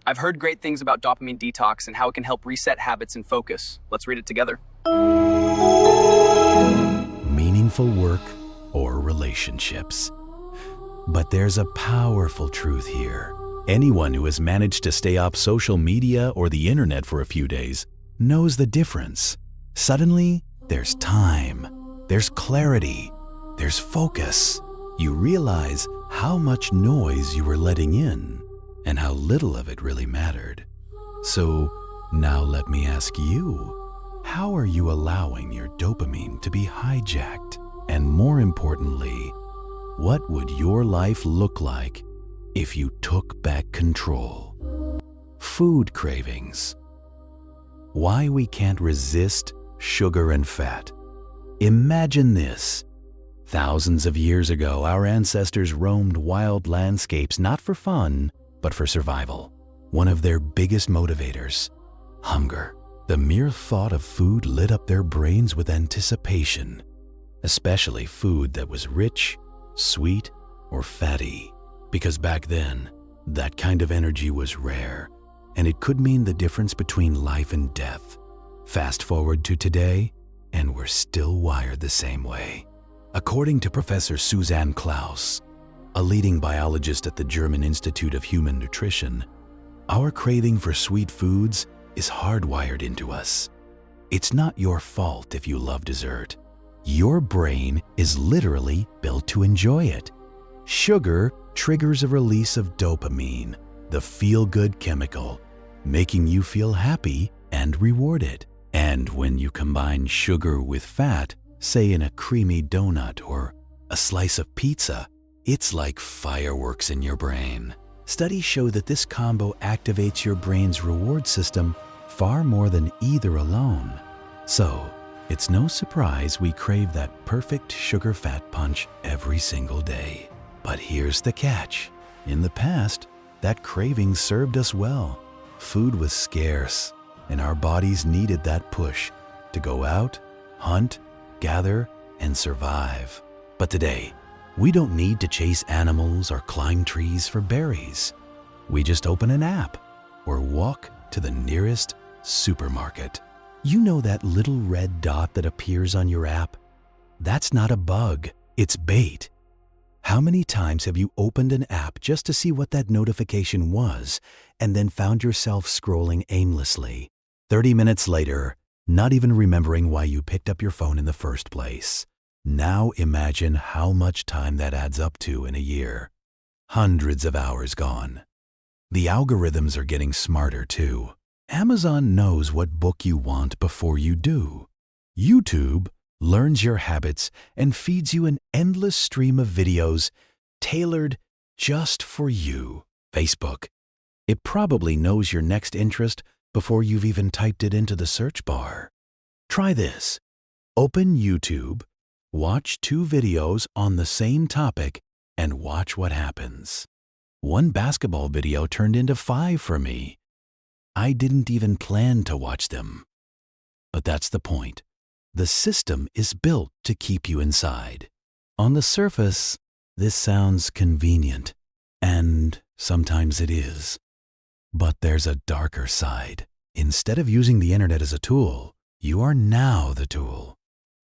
I've heard great things about dopamine detox and how it can help reset habits and focus. Let's read it together. Meaningful work or relationships. But there's a powerful truth here. Anyone who has managed to stay off social media or the internet for a few days knows the difference. Suddenly, there's time, there's clarity, there's focus. You realize how much noise you were letting in and how little of it really mattered. So now let me ask you, how are you allowing your dopamine to be hijacked? And more importantly, what would your life look like if you took back control? Food cravings. Why we can't resist sugar and fat. Imagine this. Thousands of years ago, our ancestors roamed wild landscapes not for fun, but for survival. One of their biggest motivators, hunger. The mere thought of food lit up their brains with anticipation, especially food that was rich, sweet, or fatty. Because back then, that kind of energy was rare, and it could mean the difference between life and death. Fast forward to today, and we're still wired the same way. According to Professor Suzanne Klaus, a leading biologist at the German Institute of Human Nutrition, our craving for sweet foods is hardwired into us. It's not your fault if you love dessert. Your brain is literally built to enjoy it. Sugar triggers a release of dopamine, the feel-good chemical, making you feel happy and rewarded. And when you combine sugar with fat, say in a creamy donut or a slice of pizza, it's like fireworks in your brain. Studies show that this combo activates your brain's reward system far more than either alone. So, it's no surprise we crave that perfect sugar-fat punch every single day. But here's the catch. In the past, that craving served us well. Food was scarce, and our bodies needed that push to go out, hunt, gather, and survive. But today, we don't need to chase animals or climb trees for berries. We just open an app or walk to the nearest supermarket. You know that little red dot that appears on your app? That's not a bug, it's bait. How many times have you opened an app just to see what that notification was and then found yourself scrolling aimlessly? 30 minutes later, not even remembering why you picked up your phone in the first place. Now imagine how much time that adds up to in a year. Hundreds of hours gone. The algorithms are getting smarter too. Amazon knows what book you want before you do. YouTube learns your habits and feeds you an endless stream of videos tailored just for you. Facebook. It probably knows your next interest before you've even typed it into the search bar. Try this. Open YouTube, watch 2 videos on the same topic, and watch what happens. One basketball video turned into 5 for me. I didn't even plan to watch them. But that's the point. The system is built to keep you inside. On the surface, this sounds convenient, and sometimes it is. But there's a darker side. Instead of using the internet as a tool, you are now the tool.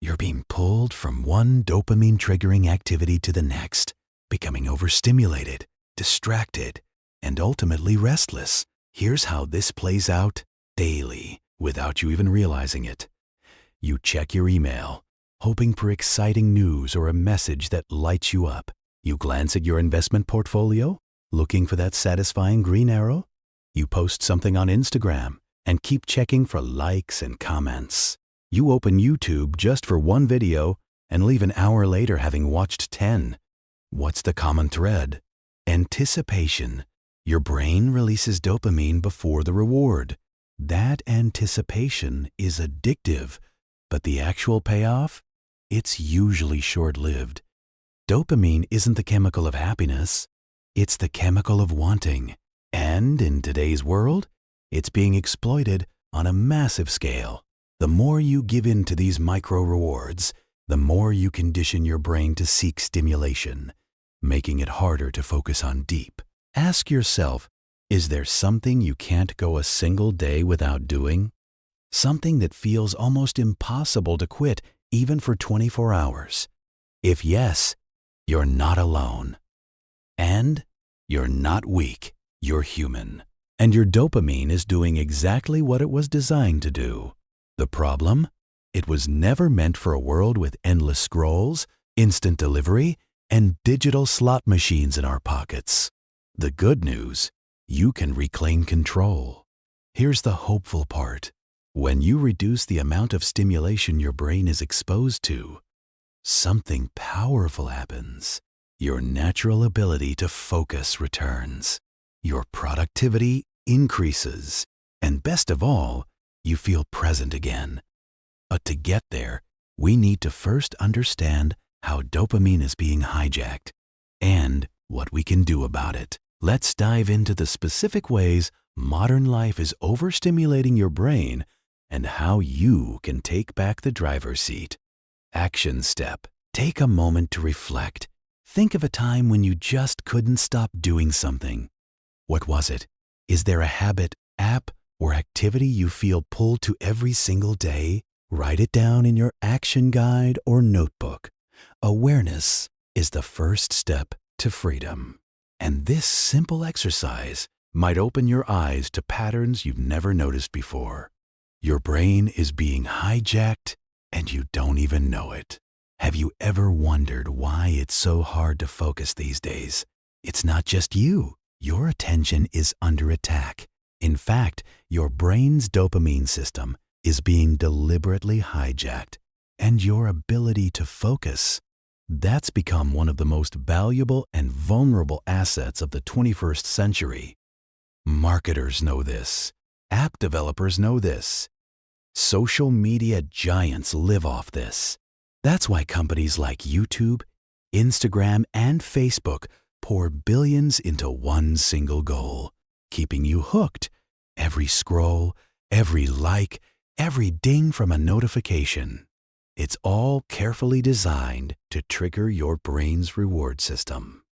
You're being pulled from one dopamine-triggering activity to the next, becoming overstimulated, distracted, and ultimately restless. Here's how this plays out daily, without you even realizing it. You check your email, hoping for exciting news or a message that lights you up. You glance at your investment portfolio, looking for that satisfying green arrow. You post something on Instagram and keep checking for likes and comments. You open YouTube just for one video and leave an hour later having watched 10. What's the common thread? Anticipation. Your brain releases dopamine before the reward. That anticipation is addictive, but the actual payoff? It's usually short-lived. Dopamine isn't the chemical of happiness, it's the chemical of wanting. And in today's world, it's being exploited on a massive scale. The more you give in to these micro-rewards, the more you condition your brain to seek stimulation, making it harder to focus on deep. Ask yourself, Is there something you can't go a single day without doing? Something that feels almost impossible to quit even for 24 hours? If yes, you're not alone. And you're not weak, you're human. And your dopamine is doing exactly what it was designed to do. The problem? It was never meant for a world with endless scrolls, instant delivery, and digital slot machines in our pockets. The good news, you can reclaim control. Here's the hopeful part. When you reduce the amount of stimulation your brain is exposed to, something powerful happens. Your natural ability to focus returns. Your productivity increases. And best of all, you feel present again. But to get there, we need to first understand how dopamine is being hijacked and what we can do about it. Let's dive into the specific ways modern life is overstimulating your brain and how you can take back the driver's seat. Action step. Take a moment to reflect. Think of a time when you just couldn't stop doing something. What was it? Is there a habit, app, or activity you feel pulled to every single day? Write it down in your action guide or notebook. Awareness is the first step to freedom. And this simple exercise might open your eyes to patterns you've never noticed before. Your brain is being hijacked and you don't even know it. Have you ever wondered why it's so hard to focus these days? It's not just you. Your attention is under attack. In fact, your brain's dopamine system is being deliberately hijacked, and your ability to focus, that's become one of the most valuable and vulnerable assets of the 21st century. Marketers know this. App developers know this. Social media giants live off this. That's why companies like YouTube, Instagram, and Facebook pour billions into one single goal, keeping you hooked. Every scroll, every like, every ding from a notification. It's all carefully designed to trigger your brain's reward system.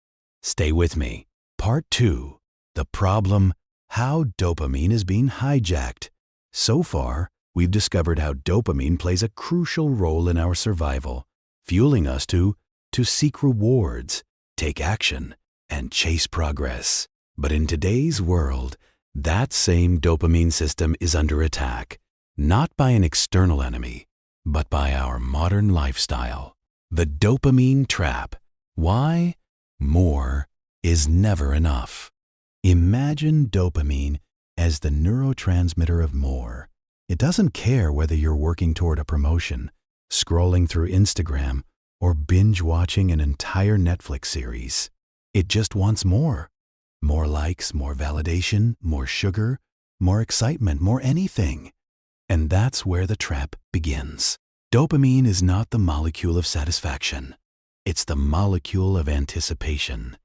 Stay with me. Part 2. The problem, how dopamine is being hijacked. So far, we've discovered how dopamine plays a crucial role in our survival, fueling us to seek rewards, take action, and chase progress. But in today's world, that same dopamine system is under attack, not by an external enemy, but by our modern lifestyle. The dopamine trap. Why? More is never enough. Imagine dopamine as the neurotransmitter of more. It doesn't care whether you're working toward a promotion, scrolling through Instagram, or binge-watching an entire Netflix series. It just wants more. More likes, more validation, more sugar, more excitement, more anything. And that's where the trap begins. Dopamine is not the molecule of satisfaction. It's the molecule of anticipation.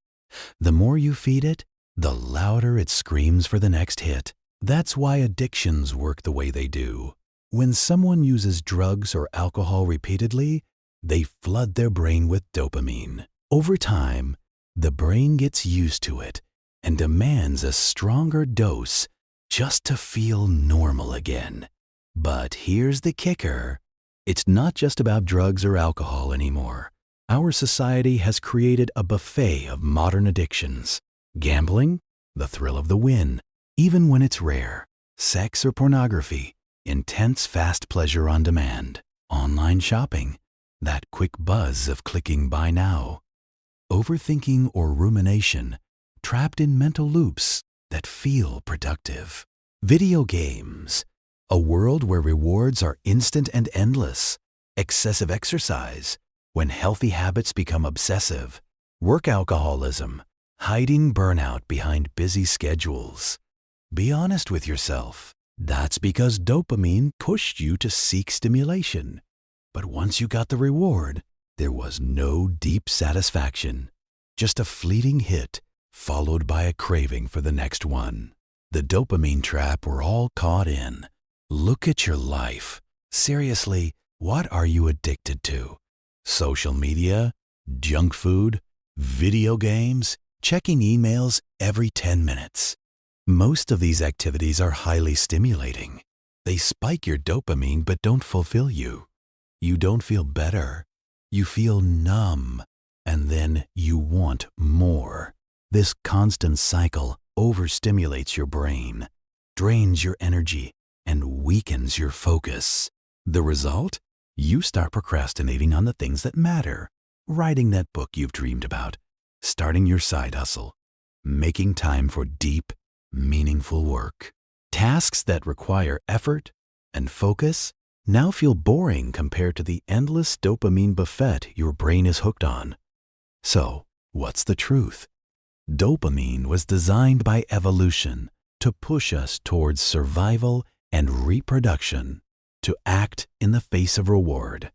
The more you feed it, the louder it screams for the next hit. That's why addictions work the way they do. When someone uses drugs or alcohol repeatedly, they flood their brain with dopamine. Over time, the brain gets used to it and demands a stronger dose just to feel normal again. But here's the kicker. It's not just about drugs or alcohol anymore. Our society has created a buffet of modern addictions. Gambling, the thrill of the win, even when it's rare. Sex or pornography, intense fast pleasure on demand. Online shopping, that quick buzz of clicking buy now. Overthinking or rumination, trapped in mental loops that feel productive. Video games, a world where rewards are instant and endless. Excessive exercise, when healthy habits become obsessive. Work alcoholism, hiding burnout behind busy schedules. Be honest with yourself. That's because dopamine pushed you to seek stimulation. But once you got the reward, there was no deep satisfaction. Just a fleeting hit, followed by a craving for the next one. The dopamine trap we're all caught in. Look at your life. Seriously, what are you addicted to? Social media? Junk food? Video games? Checking emails every 10 minutes? Most of these activities are highly stimulating. They spike your dopamine but don't fulfill you. You don't feel better. You feel numb, and then you want more. This constant cycle overstimulates your brain, drains your energy, and weakens your focus. The result? You start procrastinating on the things that matter, writing that book you've dreamed about, starting your side hustle, making time for deep, meaningful work. Tasks that require effort and focus now feel boring compared to the endless dopamine buffet your brain is hooked on. So, what's the truth? Dopamine was designed by evolution to push us towards survival and reproduction, to act in the face of reward.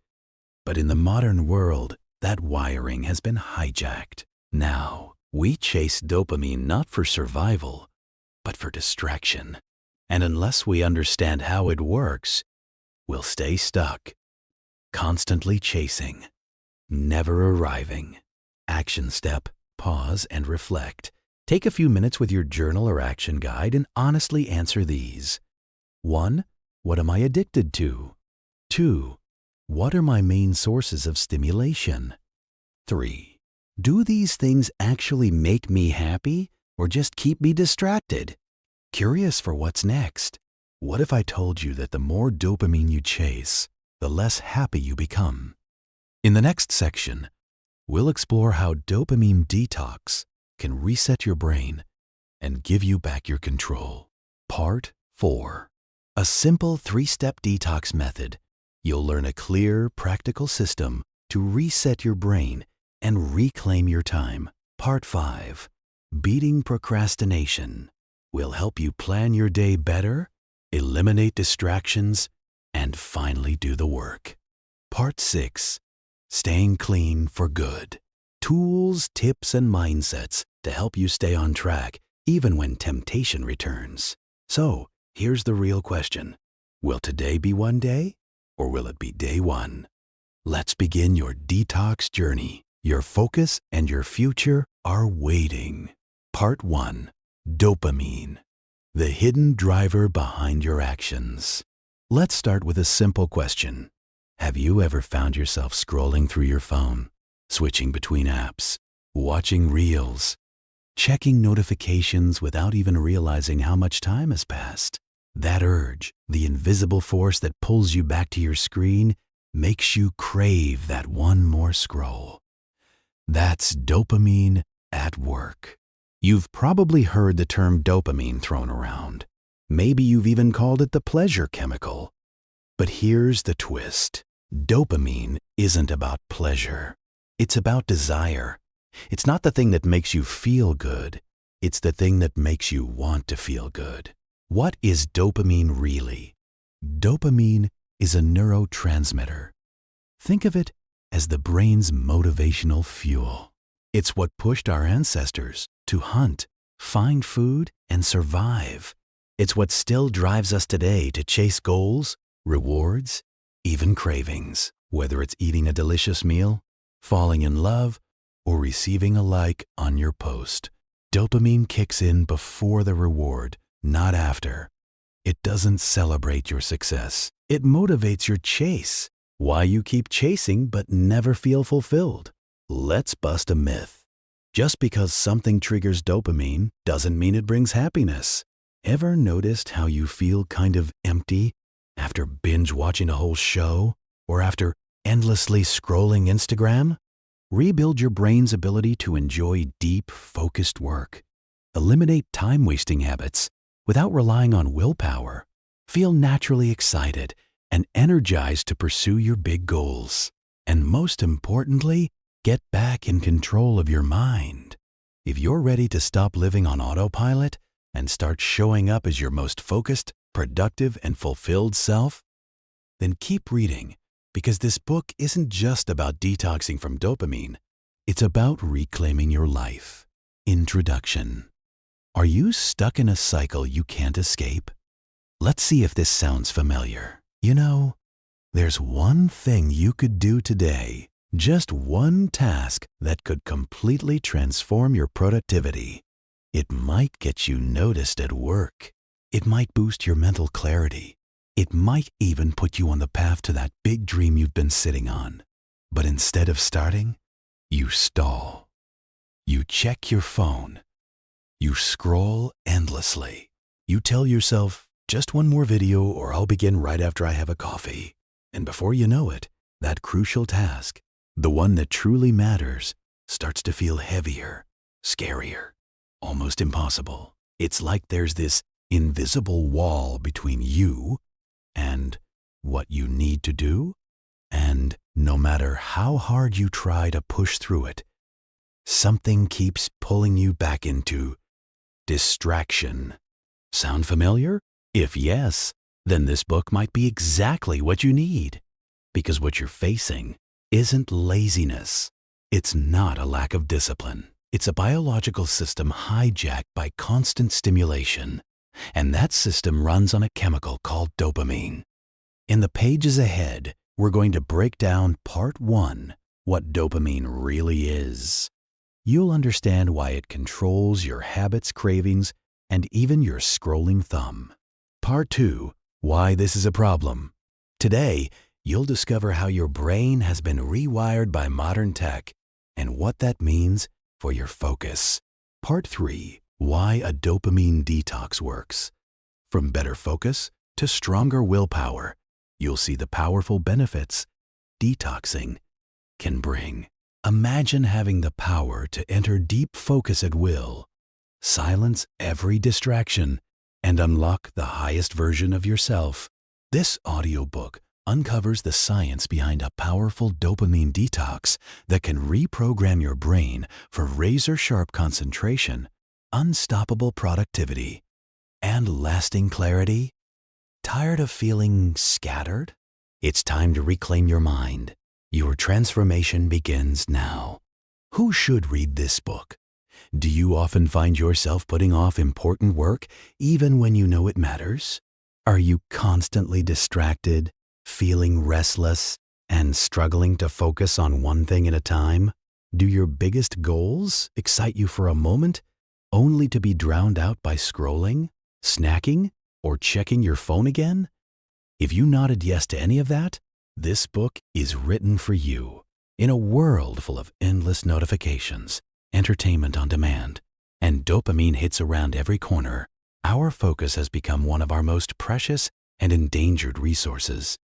But in the modern world, that wiring has been hijacked. Now, we chase dopamine not for survival, but for distraction. And unless we understand how it works, we'll stay stuck, constantly chasing, never arriving. Action step: pause and reflect. Take a few minutes with your journal or action guide and honestly answer these. 1. What am I addicted to? 2. What are my main sources of stimulation? 3. Do these things actually make me happy or just keep me distracted? Curious for what's next? What if I told you that the more dopamine you chase, the less happy you become? In the next section, we'll explore how dopamine detox can reset your brain and give you back your control. Part 4. A simple 3-step detox method. You'll learn a clear, practical system to reset your brain and reclaim your time. Part 5. Beating procrastination. We'll help you plan your day better, eliminate distractions, and finally do the work. Part 6. Staying clean for good. Tools, tips, and mindsets to help you stay on track even when temptation returns. So, here's the real question. Will today be one day, or will it be day one? Let's begin your detox journey. Your focus and your future are waiting. Part 1. Dopamine, the hidden driver behind your actions. Let's start with a simple question. Have you ever found yourself scrolling through your phone, switching between apps, watching reels, checking notifications without even realizing how much time has passed? That urge, the invisible force that pulls you back to your screen, makes you crave that one more scroll. That's dopamine at work. You've probably heard the term dopamine thrown around. Maybe you've even called it the pleasure chemical. But here's the twist. Dopamine isn't about pleasure. It's about desire. It's not the thing that makes you feel good. It's the thing that makes you want to feel good. What is dopamine really? Dopamine is a neurotransmitter. Think of it as the brain's motivational fuel. It's what pushed our ancestors to hunt, find food, and survive. It's what still drives us today to chase goals, rewards, even cravings. Whether it's eating a delicious meal, falling in love, or receiving a like on your post, dopamine kicks in before the reward, not after. It doesn't celebrate your success. It motivates your chase. Why you keep chasing but never feel fulfilled? Let's bust a myth. Just because something triggers dopamine doesn't mean it brings happiness. Ever noticed how you feel kind of empty after binge watching a whole show or after endlessly scrolling Instagram? Rebuild your brain's ability to enjoy deep, focused work. Eliminate time-wasting habits without relying on willpower. Feel naturally excited and energized to pursue your big goals. And most importantly, get back in control of your mind. If you're ready to stop living on autopilot and start showing up as your most focused, productive, and fulfilled self, then keep reading, because this book isn't just about detoxing from dopamine. It's about reclaiming your life. Introduction. Are you stuck in a cycle you can't escape? Let's see if this sounds familiar. You know, there's one thing you could do today, just one task that could completely transform your productivity. It might get you noticed at work. It might boost your mental clarity. It might even put you on the path to that big dream you've been sitting on. But instead of starting, you stall. You check your phone. You scroll endlessly. You tell yourself, just one more video or I'll begin right after I have a coffee. And before you know it, that crucial task, the one that truly matters, starts to feel heavier, scarier, almost impossible. It's like there's this invisible wall between you and what you need to do, and no matter how hard you try to push through it, something keeps pulling you back into distraction. Sound familiar? If yes, then this book might be exactly what you need. Because what you're facing isn't laziness. It's not a lack of discipline. It's a biological system hijacked by constant stimulation. And that system runs on a chemical called dopamine. In the pages ahead, we're going to break down Part 1, what dopamine really is. You'll understand why it controls your habits, cravings, and even your scrolling thumb. Part 2, why this is a problem. Today, you'll discover how your brain has been rewired by modern tech and what that means for your focus. Part 3, why a dopamine detox works. From better focus to stronger willpower, you'll see the powerful benefits detoxing can bring. Imagine having the power to enter deep focus at will, silence every distraction, and unlock the highest version of yourself. This audiobook uncovers the science behind a powerful dopamine detox that can reprogram your brain for razor-sharp concentration, unstoppable productivity, and lasting clarity. Tired of feeling scattered? It's time to reclaim your mind. Your transformation begins now. Who should read this book? Do you often find yourself putting off important work even when you know it matters? Are you constantly distracted, feeling restless, and struggling to focus on one thing at a time? Do your biggest goals excite you for a moment, only to be drowned out by scrolling, snacking, or checking your phone again? If you nodded yes to any of that, this book is written for you. In a world full of endless notifications, entertainment on demand, and dopamine hits around every corner, our focus has become one of our most precious and endangered resources.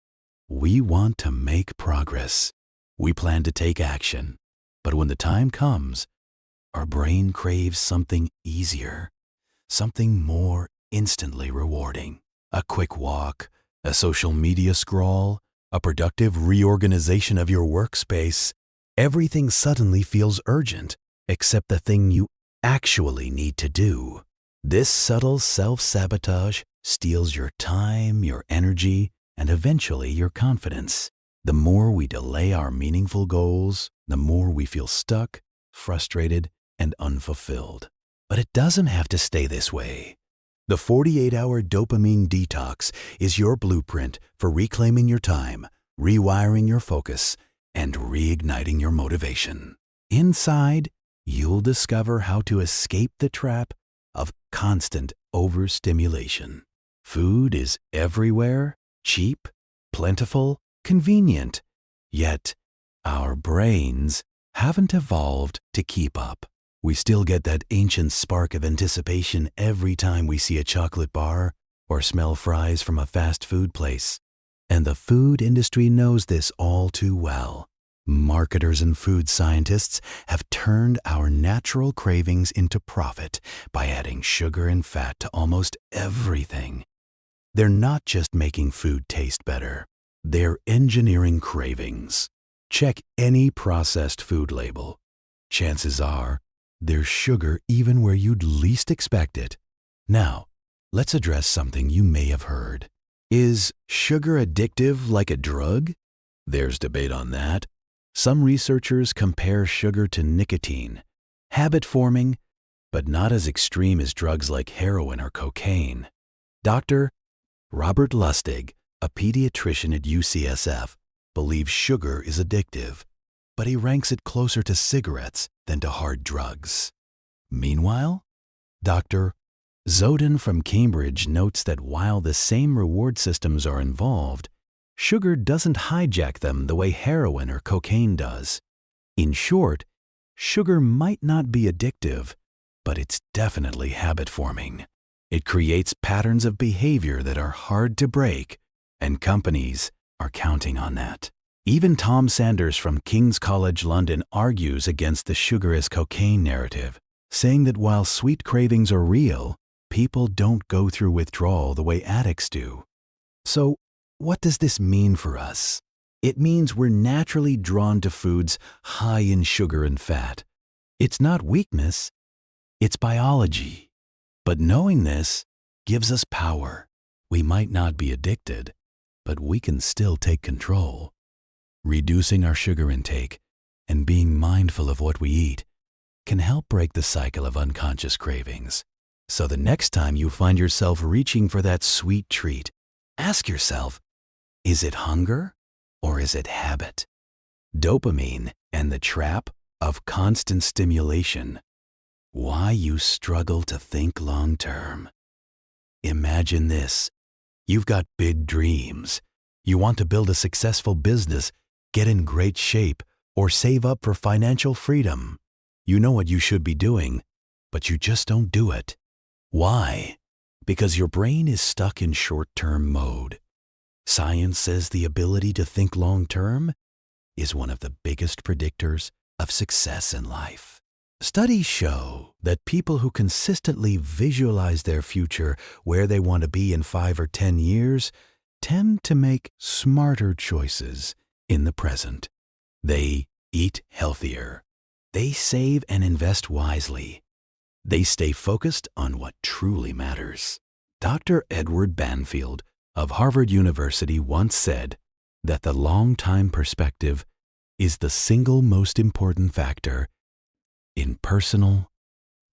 We want to make progress. We plan to take action. But when the time comes, our brain craves something easier, something more instantly rewarding. A quick walk, a social media scroll, a productive reorganization of your workspace. Everything suddenly feels urgent, except the thing you actually need to do. This subtle self-sabotage steals your time, your energy, and eventually your confidence. The more we delay our meaningful goals, the more we feel stuck, frustrated, and unfulfilled. But it doesn't have to stay this way. The 48-hour dopamine detox is your blueprint for reclaiming your time, rewiring your focus, and reigniting your motivation. Inside, you'll discover how to escape the trap of constant overstimulation. Food is everywhere, cheap, plentiful, convenient. Yet, our brains haven't evolved to keep up. We still get that ancient spark of anticipation every time we see a chocolate bar or smell fries from a fast food place. And the food industry knows this all too well. Marketers and food scientists have turned our natural cravings into profit by adding sugar and fat to almost everything. They're not just making food taste better. They're engineering cravings. Check any processed food label. Chances are, there's sugar even where you'd least expect it. Now, let's address something you may have heard. Is sugar addictive like a drug? There's debate on that. Some researchers compare sugar to nicotine, habit-forming, but not as extreme as drugs like heroin or cocaine. Dr. Robert Lustig, a pediatrician at UCSF, believes sugar is addictive, but he ranks it closer to cigarettes than to hard drugs. Meanwhile, Dr. Zoden from Cambridge notes that while the same reward systems are involved, sugar doesn't hijack them the way heroin or cocaine does. In short, sugar might not be addictive, but it's definitely habit-forming. It creates patterns of behavior that are hard to break, and companies are counting on that. Even Tom Sanders from King's College London argues against the sugar is cocaine narrative, saying that while sweet cravings are real, people don't go through withdrawal the way addicts do. So, what does this mean for us? It means we're naturally drawn to foods high in sugar and fat. It's not weakness, it's biology. But knowing this gives us power. We might not be addicted, but we can still take control. Reducing our sugar intake and being mindful of what we eat can help break the cycle of unconscious cravings. So the next time you find yourself reaching for that sweet treat, ask yourself, is it hunger or is it habit? Dopamine and the trap of constant stimulation. Why you struggle to think long term. Imagine this. You've got big dreams. You want to build a successful business, get in great shape, or save up for financial freedom. You know what you should be doing, but you just don't do it. Why? Because your brain is stuck in short-term mode. Science says the ability to think long-term is one of the biggest predictors of success in life. Studies show that people who consistently visualize their future, where they want to be in 5 or 10 years, tend to make smarter choices in the present. They eat healthier. They save and invest wisely. They stay focused on what truly matters. Dr. Edward Banfield of Harvard University once said that the long-time perspective is the single most important factor in personal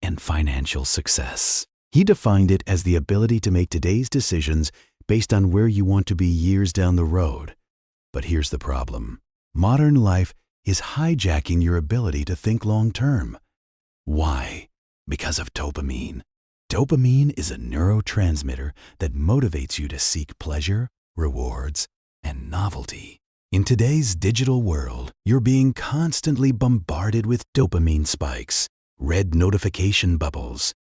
and financial success. He defined it as the ability to make today's decisions based on where you want to be years down the road. But here's the problem. Modern life is hijacking your ability to think long-term. Why? Because of dopamine. Dopamine is a neurotransmitter that motivates you to seek pleasure, rewards, and novelty. In today's digital world, you're being constantly bombarded with dopamine spikes, red notification bubbles,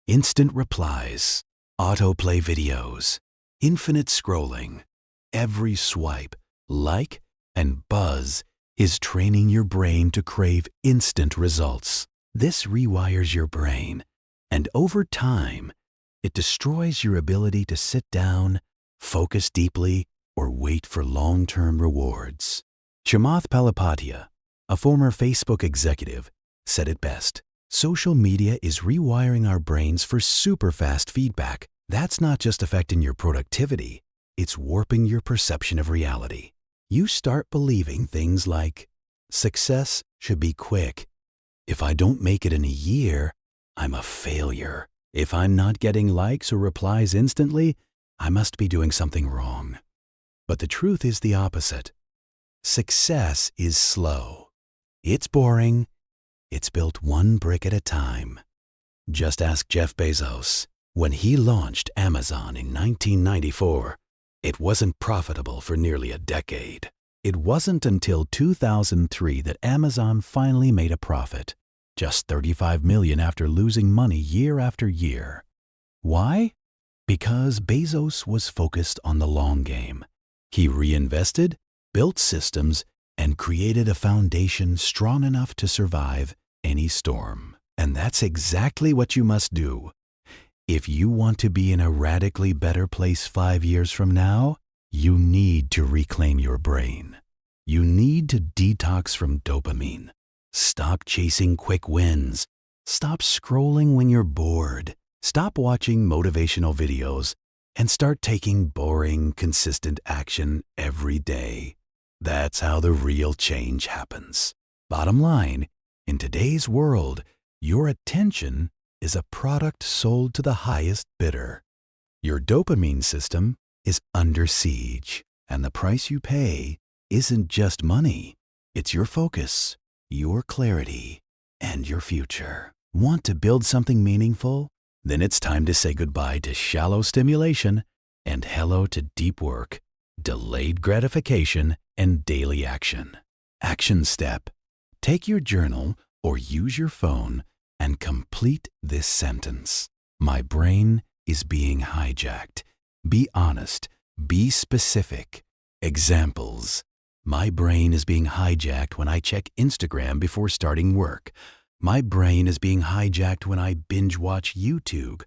instant replies, autoplay videos, infinite scrolling. Every swipe, like, and buzz is training your brain to crave instant results. This rewires your brain, and over time, it destroys your ability to sit down, focus deeply, or wait for long-term rewards. Chamath Palihapitiya, a former Facebook executive, said it best. Social media is rewiring our brains for super-fast feedback. That's not just affecting your productivity, it's warping your perception of reality. You start believing things like, success should be quick. If I don't make it in a year, I'm a failure. If I'm not getting likes or replies instantly, I must be doing something wrong. But the truth is the opposite. Success is slow. It's boring. It's built one brick at a time. Just ask Jeff Bezos. When he launched Amazon in 1994, it wasn't profitable for nearly a decade. It wasn't until 2003 that Amazon finally made a profit, just $35 million after losing money year after year. Why? Because Bezos was focused on the long game. He reinvested, built systems, and created a foundation strong enough to survive any storm. And that's exactly what you must do. If you want to be in a radically better place 5 years from now, you need to reclaim your brain. You need to detox from dopamine. Stop chasing quick wins. Stop scrolling when you're bored. Stop watching motivational videos and start taking boring, consistent action every day. That's how the real change happens. Bottom line, in today's world, your attention is a product sold to the highest bidder. Your dopamine system is under siege, and the price you pay isn't just money. It's your focus, your clarity, and your future. Want to build something meaningful? Then it's time to say goodbye to shallow stimulation and hello to deep work, delayed gratification, and daily action. Action step. Take your journal or use your phone and complete this sentence. My brain is being hijacked. Be honest. Be specific. Examples. My brain is being hijacked when I check Instagram before starting work. My brain is being hijacked when I binge watch YouTube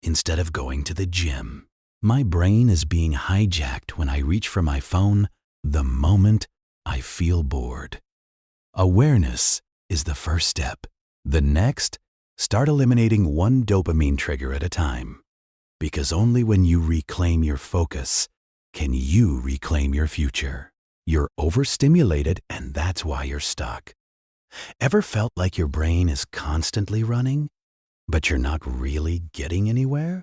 instead of going to the gym. My brain is being hijacked when I reach for my phone the moment I feel bored. Awareness is the first step. The next, start eliminating one dopamine trigger at a time. Because only when you reclaim your focus can you reclaim your future. You're overstimulated and that's why you're stuck. Ever felt like your brain is constantly running, but you're not really getting anywhere?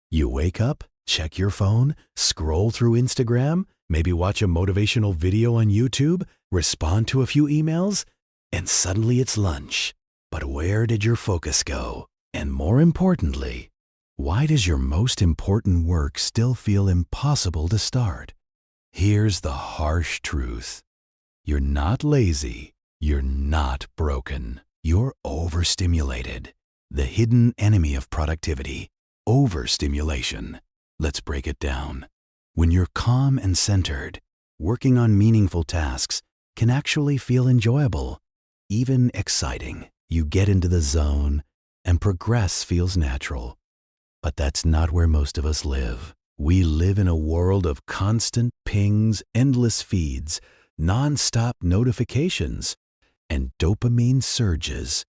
You wake up, check your phone, scroll through Instagram, maybe watch a motivational video on YouTube, respond to a few emails, and suddenly it's lunch. But where did your focus go? And more importantly, why does your most important work still feel impossible to start? Here's the harsh truth. You're not lazy. You're not broken. You're overstimulated. The hidden enemy of productivity, overstimulation. Let's break it down. When you're calm and centered, working on meaningful tasks can actually feel enjoyable, even exciting. You get into the zone and progress feels natural. But that's not where most of us live. We live in a world of constant pings, endless feeds, non-stop notifications, and dopamine surges.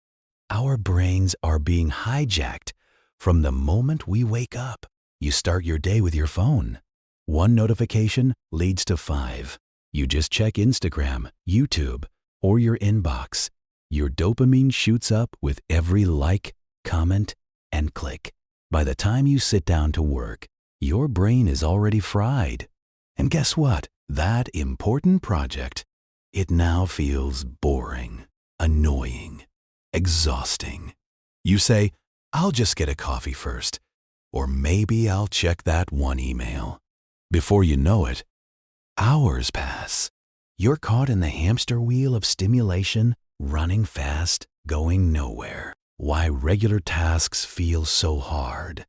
Our brains are being hijacked from the moment we wake up. You start your day with your phone. One notification leads to 5. You just check Instagram, YouTube, or your inbox. Your dopamine shoots up with every like, comment, and click. By the time you sit down to work, your brain is already fried. And guess what? That important project, it now feels boring, annoying, exhausting. You say, I'll just get a coffee first, or maybe I'll check that one email. Before you know it, hours pass. You're caught in the hamster wheel of stimulation, running fast, going nowhere. Why regular tasks feel so hard?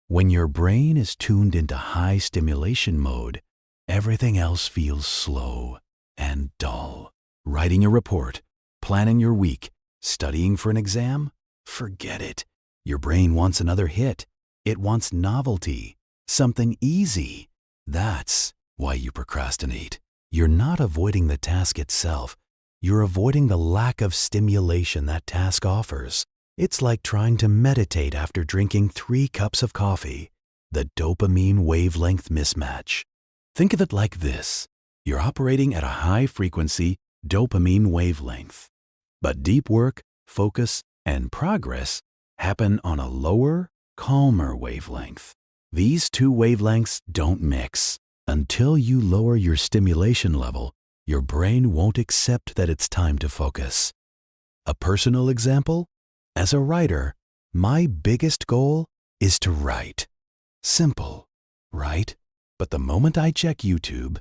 When your brain is tuned into high stimulation mode, everything else feels slow and dull. Writing a report, planning your week, studying for an exam? Forget it. Your brain wants another hit. It wants novelty, something easy. That's why you procrastinate. You're not avoiding the task itself. You're avoiding the lack of stimulation that task offers. It's like trying to meditate after drinking 3 cups of coffee. The dopamine wavelength mismatch. Think of it like this. You're operating at a high-frequency dopamine wavelength. But deep work, focus, and progress happen on a lower, calmer wavelength. These 2 wavelengths don't mix. Until you lower your stimulation level, your brain won't accept that it's time to focus. A personal example? As a writer, my biggest goal is to write. Simple, right? But the moment I check YouTube,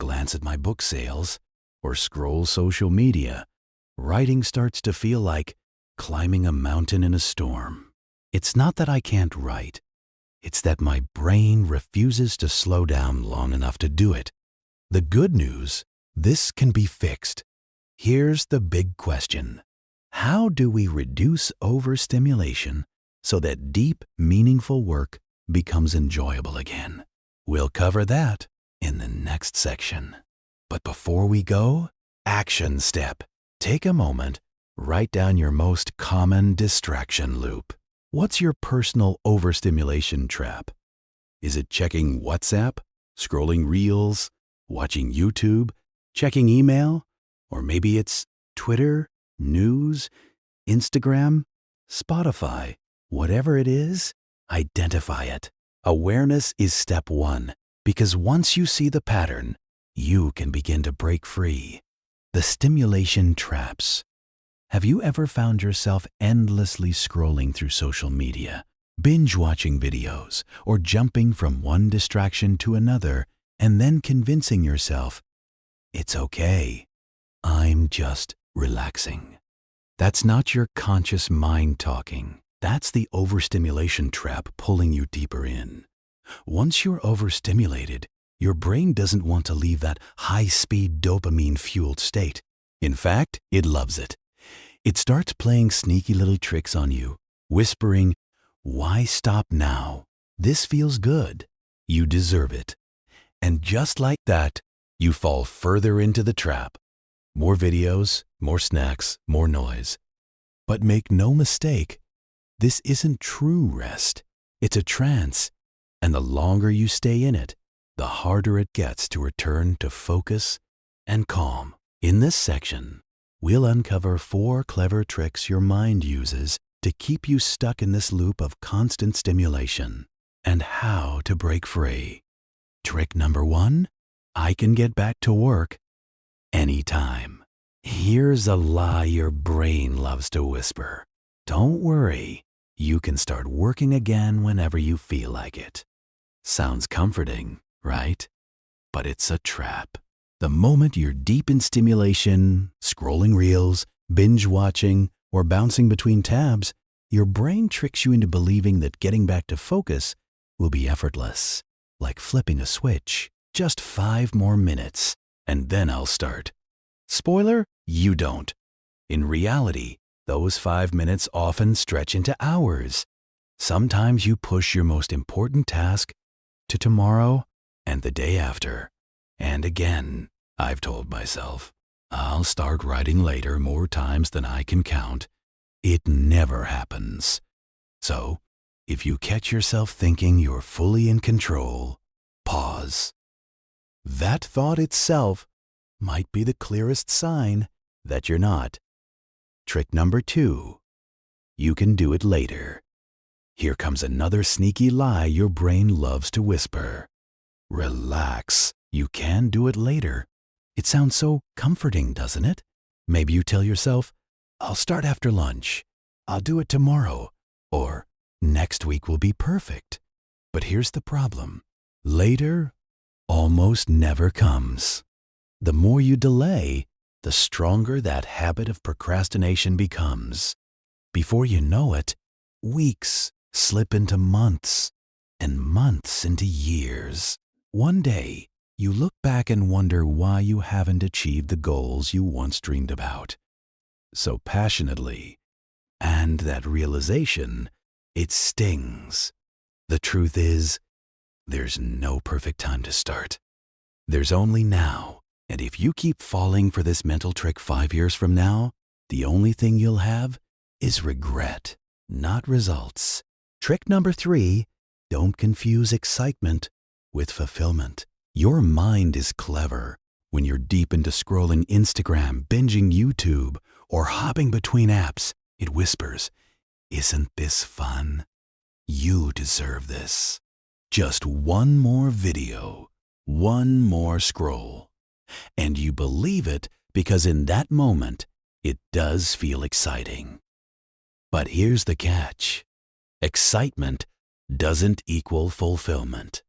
glance at my book sales, or scroll social media, writing starts to feel like climbing a mountain in a storm. It's not that I can't write. It's that my brain refuses to slow down long enough to do it. The good news, this can be fixed. Here's the big question. How do we reduce overstimulation so that deep, meaningful work becomes enjoyable again? We'll cover that in the next section. But before we go, action step. Take a moment, write down your most common distraction loop. What's your personal overstimulation trap? Is it checking WhatsApp, scrolling Reels, watching YouTube, checking email? Or maybe it's Twitter, news, Instagram, Spotify. Whatever it is, identify it. Awareness is step 1, because once you see the pattern, you can begin to break free. The stimulation traps. Have you ever found yourself endlessly scrolling through social media, binge-watching videos, or jumping from one distraction to another and then convincing yourself, it's okay, I'm just relaxing. That's not your conscious mind talking. That's the overstimulation trap pulling you deeper in. Once you're overstimulated, your brain doesn't want to leave that high-speed dopamine-fueled state. In fact, it loves it. It starts playing sneaky little tricks on you, whispering, "Why stop now? This feels good. You deserve it." And just like that, you fall further into the trap. More videos, more snacks, more noise. But make no mistake, this isn't true rest. It's a trance. And the longer you stay in it, the harder it gets to return to focus and calm. In this section, we'll uncover 4 clever tricks your mind uses to keep you stuck in this loop of constant stimulation, and how to break free. Trick number 1, I can get back to work anytime. Here's a lie your brain loves to whisper. Don't worry, you can start working again whenever you feel like it. Sounds comforting, right? But it's a trap. The moment you're deep in stimulation, scrolling reels, binge-watching, or bouncing between tabs, your brain tricks you into believing that getting back to focus will be effortless, like flipping a switch. Just 5 more minutes, and then I'll start. Spoiler, you don't. In reality, those 5 minutes often stretch into hours. Sometimes you push your most important task to tomorrow and the day after. And again, I've told myself, I'll start writing later more times than I can count. It never happens. So, if you catch yourself thinking you're fully in control, pause. That thought itself might be the clearest sign that you're not. Trick number 2, you can do it later. Here comes another sneaky lie your brain loves to whisper. Relax, you can do it later. It sounds so comforting, doesn't it? Maybe you tell yourself, I'll start after lunch, I'll do it tomorrow, or next week will be perfect. But here's the problem. Later almost never comes. The more you delay, the stronger that habit of procrastination becomes. Before you know it, weeks slip into months, and months into years. One day, you look back and wonder why you haven't achieved the goals you once dreamed about so passionately. And that realization, it stings. The truth is, there's no perfect time to start. There's only now. And if you keep falling for this mental trick 5 years from now, the only thing you'll have is regret, not results. Trick number 3, don't confuse excitement with fulfillment. Your mind is clever. When you're deep into scrolling Instagram, binging YouTube, or hopping between apps, it whispers, "Isn't this fun? You deserve this." Just one more video, one more scroll. And you believe it because in that moment, it does feel exciting. But here's the catch. Excitement doesn't equal fulfillment.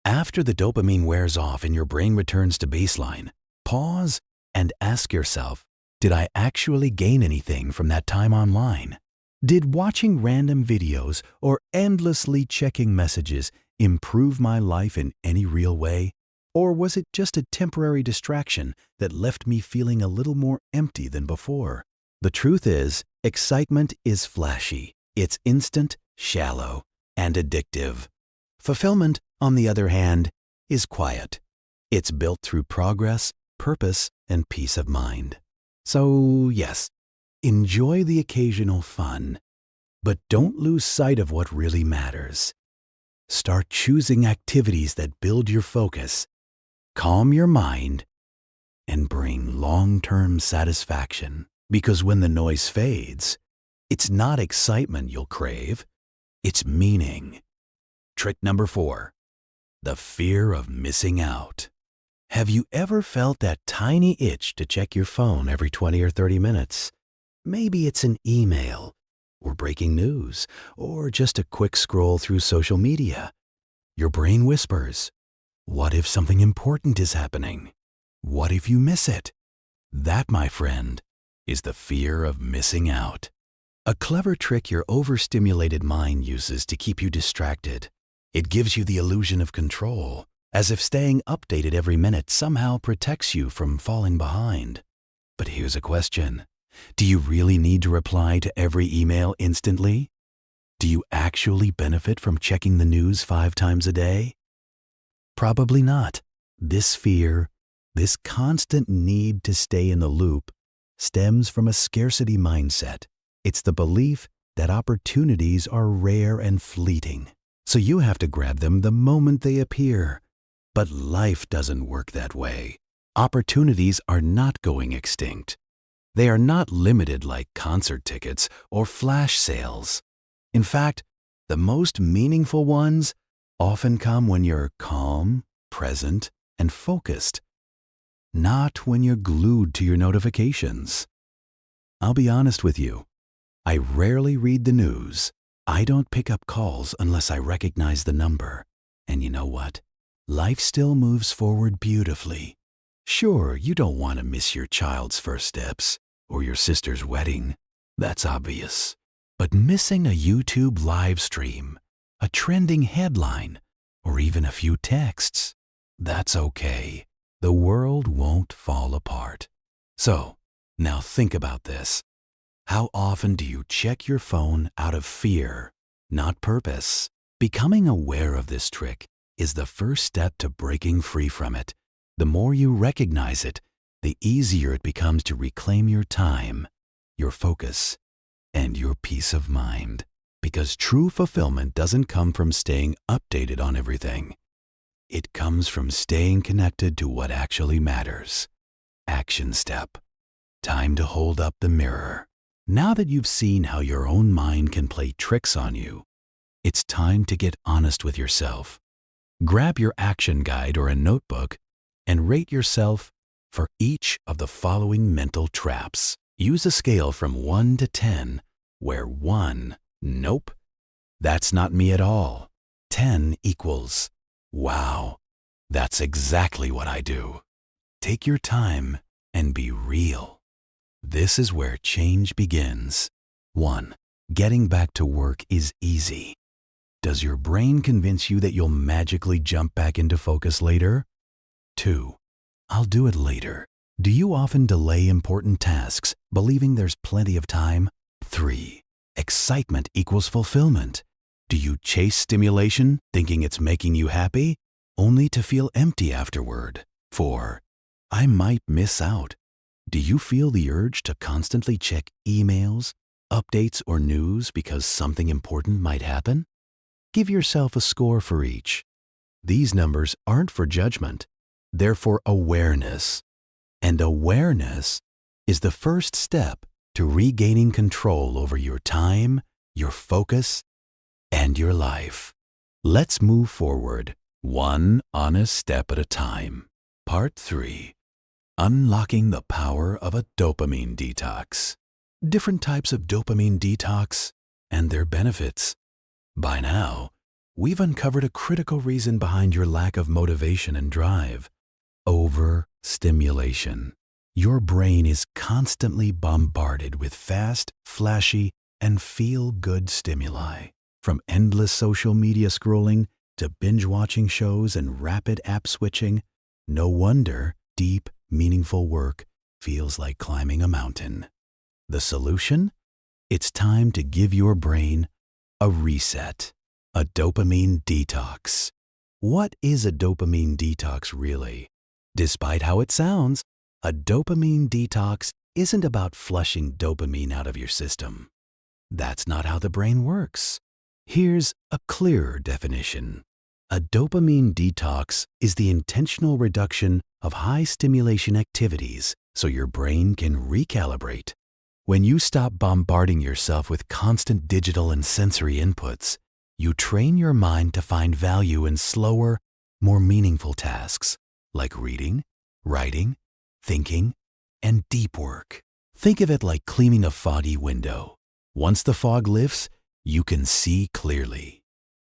After the dopamine wears off and your brain returns to baseline, pause and ask yourself, did I actually gain anything from that time online? Did watching random videos or endlessly checking messages improve my life in any real way? Or was it just a temporary distraction that left me feeling a little more empty than before? The truth is, excitement is flashy. It's instant, shallow, and addictive. Fulfillment, on the other hand, is quiet. It's built through progress, purpose, and peace of mind. So, yes, enjoy the occasional fun, but don't lose sight of what really matters. Start choosing activities that build your focus, calm your mind, and bring long-term satisfaction. Because when the noise fades, it's not excitement you'll crave, it's meaning. Trick number 4, the fear of missing out. Have you ever felt that tiny itch to check your phone every 20 or 30 minutes? Maybe it's an email, or breaking news, or just a quick scroll through social media. Your brain whispers, "What if something important is happening? What if you miss it?" That, my friend, is the fear of missing out. A clever trick your overstimulated mind uses to keep you distracted. It gives you the illusion of control, as if staying updated every minute somehow protects you from falling behind. But here's a question. Do you really need to reply to every email instantly? Do you actually benefit from checking the news 5 times a day? Probably not. This fear, this constant need to stay in the loop, stems from a scarcity mindset. It's the belief that opportunities are rare and fleeting, so you have to grab them the moment they appear. But life doesn't work that way. Opportunities are not going extinct. They are not limited like concert tickets or flash sales. In fact, the most meaningful ones often come when you're calm, present, and focused, not when you're glued to your notifications. I'll be honest with you. I rarely read the news. I don't pick up calls unless I recognize the number. And you know what? Life still moves forward beautifully. Sure, you don't want to miss your child's first steps or your sister's wedding. That's obvious. But missing a YouTube live stream, a trending headline, or even a few texts, that's okay. The world won't fall apart. So, now think about this. How often do you check your phone out of fear, not purpose? Becoming aware of this trick is the first step to breaking free from it. The more you recognize it, the easier it becomes to reclaim your time, your focus, and your peace of mind. Because true fulfillment doesn't come from staying updated on everything. It comes from staying connected to what actually matters. Action step. Time to hold up the mirror. Now that you've seen how your own mind can play tricks on you, it's time to get honest with yourself. Grab your action guide or a notebook and rate yourself for each of the following mental traps. Use a scale from 1 to 10, where 1, nope, that's not me at all. 10 equals, wow, that's exactly what I do. Take your time and be real. This is where change begins. 1. Getting back to work is easy. Does your brain convince you that you'll magically jump back into focus later? 2. I'll do it later. Do you often delay important tasks, believing there's plenty of time? 3. Excitement equals fulfillment. Do you chase stimulation, thinking it's making you happy, only to feel empty afterward? 4. I might miss out. Do you feel the urge to constantly check emails, updates, or news because something important might happen? Give yourself a score for each. These numbers aren't for judgment. They're for awareness. And awareness is the first step to regaining control over your time, your focus, and your life. Let's move forward, one honest step at a time. Part 3. Unlocking the power of a dopamine detox. Different types of dopamine detox and their benefits. By now, we've uncovered a critical reason behind your lack of motivation and drive. Overstimulation. Your brain is constantly bombarded with fast, flashy, and feel-good stimuli. From endless social media scrolling to binge-watching shows and rapid app switching, no wonder deep, meaningful work feels like climbing a mountain. The solution? It's time to give your brain a reset, a dopamine detox. What is a dopamine detox really? Despite how it sounds, a dopamine detox isn't about flushing dopamine out of your system. That's not how the brain works. Here's a clearer definition. A dopamine detox is the intentional reduction of high stimulation activities so your brain can recalibrate. When you stop bombarding yourself with constant digital and sensory inputs, you train your mind to find value in slower, more meaningful tasks like reading, writing, thinking, and deep work. Think of it like cleaning a foggy window. Once the fog lifts, you can see clearly.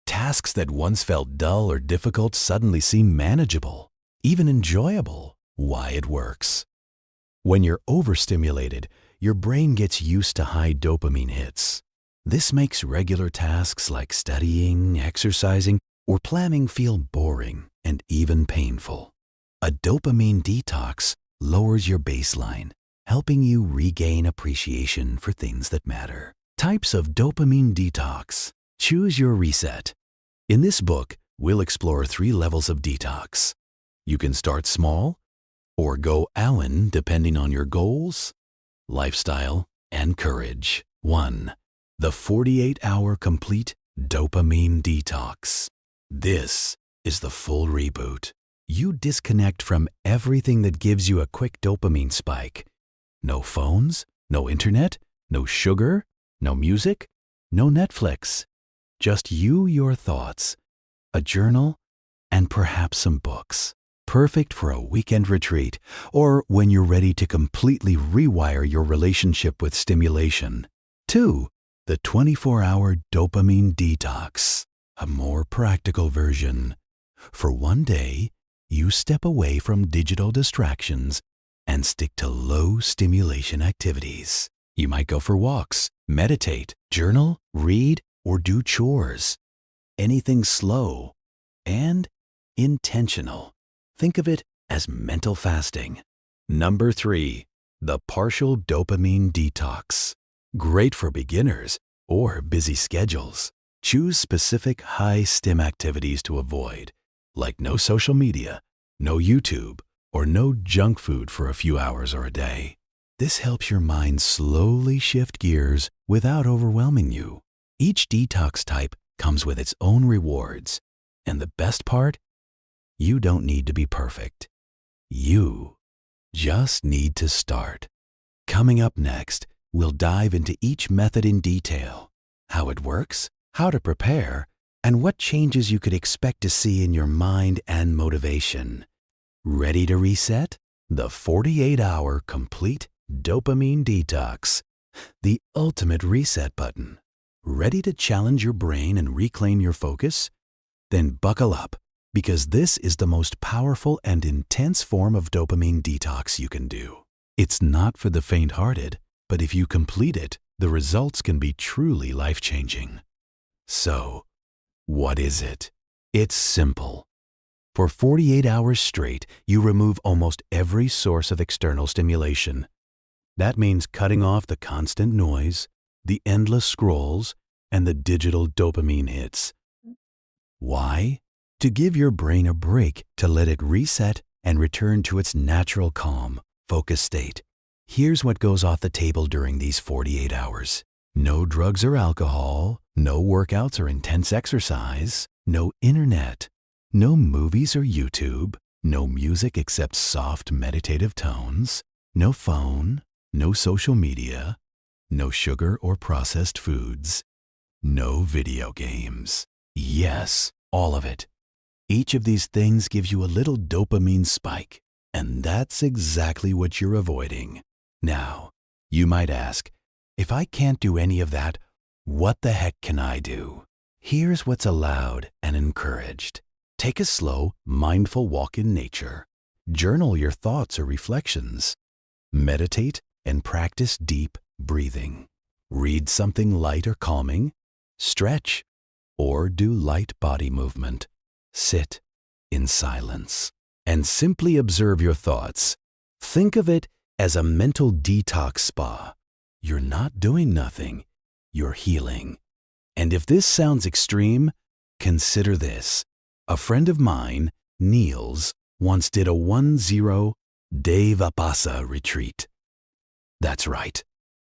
Tasks that once felt dull or difficult suddenly seem manageable, even enjoyable. Why it works. When you're overstimulated, your brain gets used to high dopamine hits. This makes regular tasks like studying, exercising, or planning feel boring and even painful. A dopamine detox lowers your baseline, helping you regain appreciation for things that matter. Types of dopamine detox. Choose your reset. In this book, we'll explore 3 levels of detox. You can start small or go Allen depending on your goals, lifestyle, and courage. 1. The 48-hour complete dopamine detox. This is the full reboot. You disconnect from everything that gives you a quick dopamine spike. No phones, no internet, no sugar, no music, no Netflix. Just you, your thoughts, a journal, and perhaps some books. Perfect for a weekend retreat or when you're ready to completely rewire your relationship with stimulation. 2. The 24-hour dopamine detox. A more practical version. For one day, you step away from digital distractions and stick to low stimulation activities. You might go for walks, meditate, journal, read, or do chores. Anything slow and intentional. Think of it as mental fasting. Number 3. The partial dopamine detox. Great for beginners or busy schedules. Choose specific high-stim activities to avoid, like no social media, no YouTube, or no junk food for a few hours or a day. This helps your mind slowly shift gears without overwhelming you. Each detox type comes with its own rewards. And the best part? You don't need to be perfect. You just need to start. Coming up next, we'll dive into each method in detail, how it works, how to prepare, and what changes you could expect to see in your mind and motivation. Ready to reset? The 48-hour complete dopamine detox. The ultimate reset button. Ready to challenge your brain and reclaim your focus? Then buckle up, because this is the most powerful and intense form of dopamine detox you can do. It's not for the faint-hearted, but if you complete it, the results can be truly life-changing. So, what is it? It's simple. For 48 hours straight, you remove almost every source of external stimulation. That means cutting off the constant noise, the endless scrolls, and the digital dopamine hits. Why? To give your brain a break to let it reset and return to its natural calm, focused state. Here's what goes off the table during these 48 hours. No drugs or alcohol, no workouts or intense exercise, no internet, no movies or YouTube, no music except soft meditative tones, no phone, no social media, no sugar or processed foods, no video games. Yes, all of it. Each of these things gives you a little dopamine spike, and that's exactly what you're avoiding. Now, you might ask, if I can't do any of that, what the heck can I do? Here's what's allowed and encouraged. Take a slow, mindful walk in nature. Journal your thoughts or reflections. Meditate and practice deep breathing. Read something light or calming. Stretch or do light body movement. Sit in silence and simply observe your thoughts. Think of it as a mental detox spa. You're not doing nothing, you're healing. And if this sounds extreme, consider this. A friend of mine, Niels, once did a 10-day Vipassana retreat. That's right,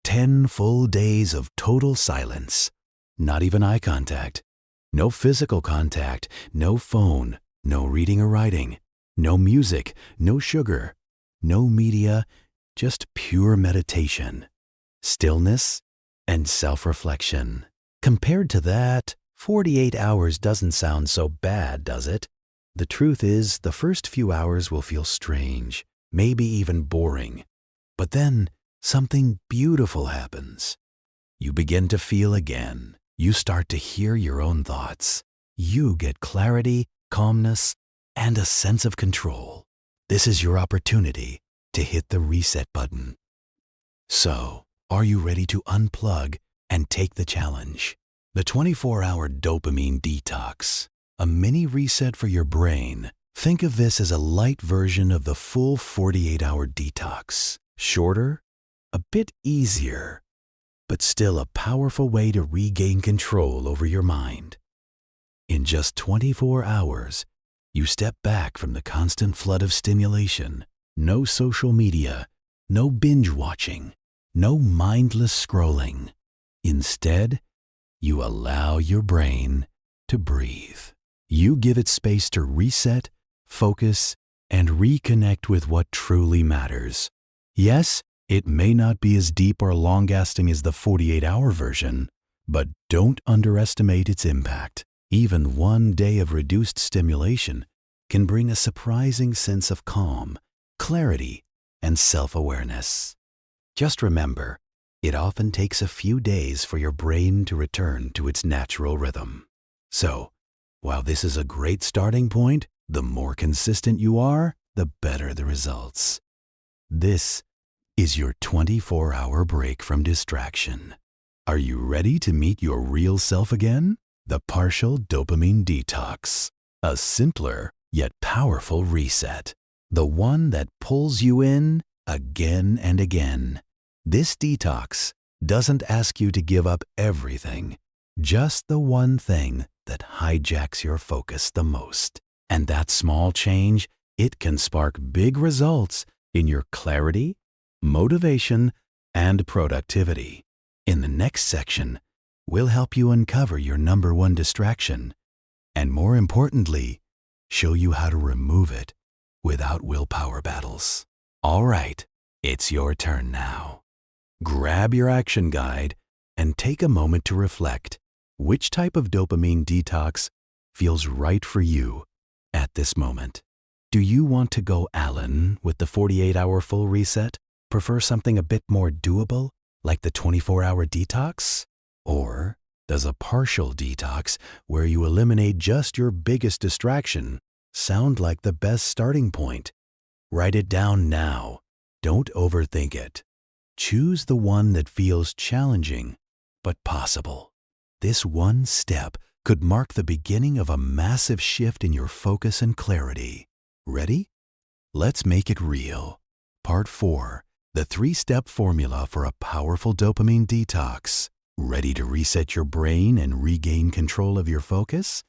10 full days of total silence. Not even eye contact. No physical contact, no phone, no reading or writing, no music, no sugar, no media, just pure meditation, stillness, and self-reflection. Compared to that, 48 hours doesn't sound so bad, does it? The truth is, the first few hours will feel strange, maybe even boring. But then, something beautiful happens. You begin to feel again. You start to hear your own thoughts. You get clarity, calmness, and a sense of control. This is your opportunity to hit the reset button. So, are you ready to unplug and take the challenge? The 24-hour dopamine detox, a mini reset for your brain. Think of this as a light version of the full 48-hour detox. Shorter, a bit easier, but still a powerful way to regain control over your mind. In just 24 hours, you step back from the constant flood of stimulation. No social media, no binge watching, no mindless scrolling. Instead, you allow your brain to breathe. You give it space to reset, focus, and reconnect with what truly matters. Yes, it may not be as deep or long-lasting as the 48-hour version, but don't underestimate its impact. Even one day of reduced stimulation can bring a surprising sense of calm, clarity, and self-awareness. Just remember, it often takes a few days for your brain to return to its natural rhythm. So, while this is a great starting point, the more consistent you are, the better the results. This is your 24-hour break from distraction. Are you ready to meet your real self again? The partial dopamine detox. A simpler yet powerful reset. The one that pulls you in again and again. This detox doesn't ask you to give up everything, just the one thing that hijacks your focus the most. And that small change, it can spark big results in your clarity, motivation, and productivity. In the next section, we'll help you uncover your number one distraction, and more importantly, show you how to remove it without willpower battles. All right, it's your turn now. Grab your action guide and take a moment to reflect. Which type of dopamine detox feels right for you at this moment? Do you want to go Allen with the 48-hour full reset? Prefer something a bit more doable, like the 24-hour detox? Or does a partial detox, where you eliminate just your biggest distraction, sound like the best starting point? Write it down now. Don't overthink it. Choose the one that feels challenging, but possible. This one step could mark the beginning of a massive shift in your focus and clarity. Ready? Let's make it real. Part 4. The 3-step formula for a powerful dopamine detox. Ready to reset your brain and regain control of your focus?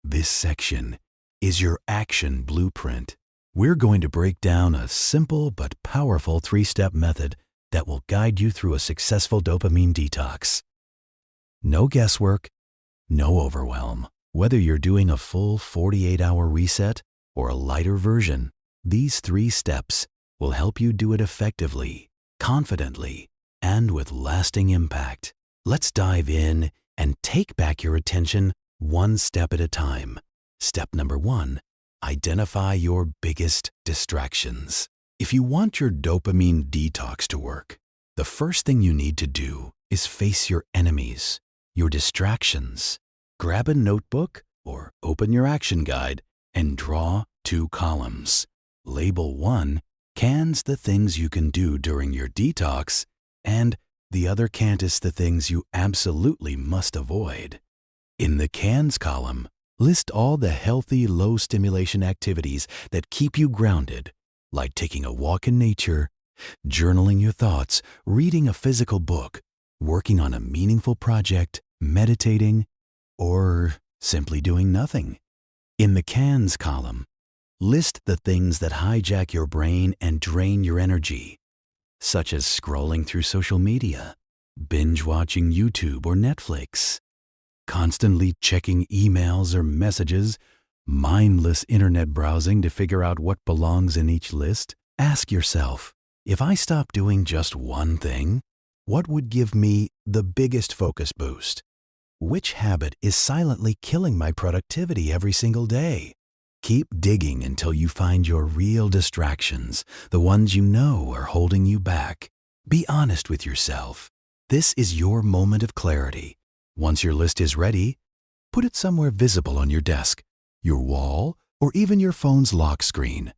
This section is your action blueprint. We're going to break down a simple but powerful 3-step method that will guide you through a successful dopamine detox. No guesswork, no overwhelm. Whether you're doing a full 48-hour reset or a lighter version, these 3 steps will help you do it effectively, confidently, and with lasting impact. Let's dive in and take back your attention one step at a time. Step number 1, identify your biggest distractions. If you want your dopamine detox to work, the first thing you need to do is face your enemies, your distractions. Grab a notebook or open your action guide and draw 2 columns. Label 1 cans the things you can do during your detox, and the other cant is the things you absolutely must avoid. In the cans column, list all the healthy, low-stimulation activities that keep you grounded, like taking a walk in nature, journaling your thoughts, reading a physical book, working on a meaningful project, meditating, or simply doing nothing. In the cans column, list the things that hijack your brain and drain your energy, such as scrolling through social media, binge-watching YouTube or Netflix, constantly checking emails or messages, mindless internet browsing to figure out what belongs in each list. Ask yourself, if I stop doing just one thing, what would give me the biggest focus boost? Which habit is silently killing my productivity every single day? Keep digging until you find your real distractions, the ones you know are holding you back. Be honest with yourself. This is your moment of clarity. Once your list is ready, put it somewhere visible on your desk, your wall, or even your phone's lock screen.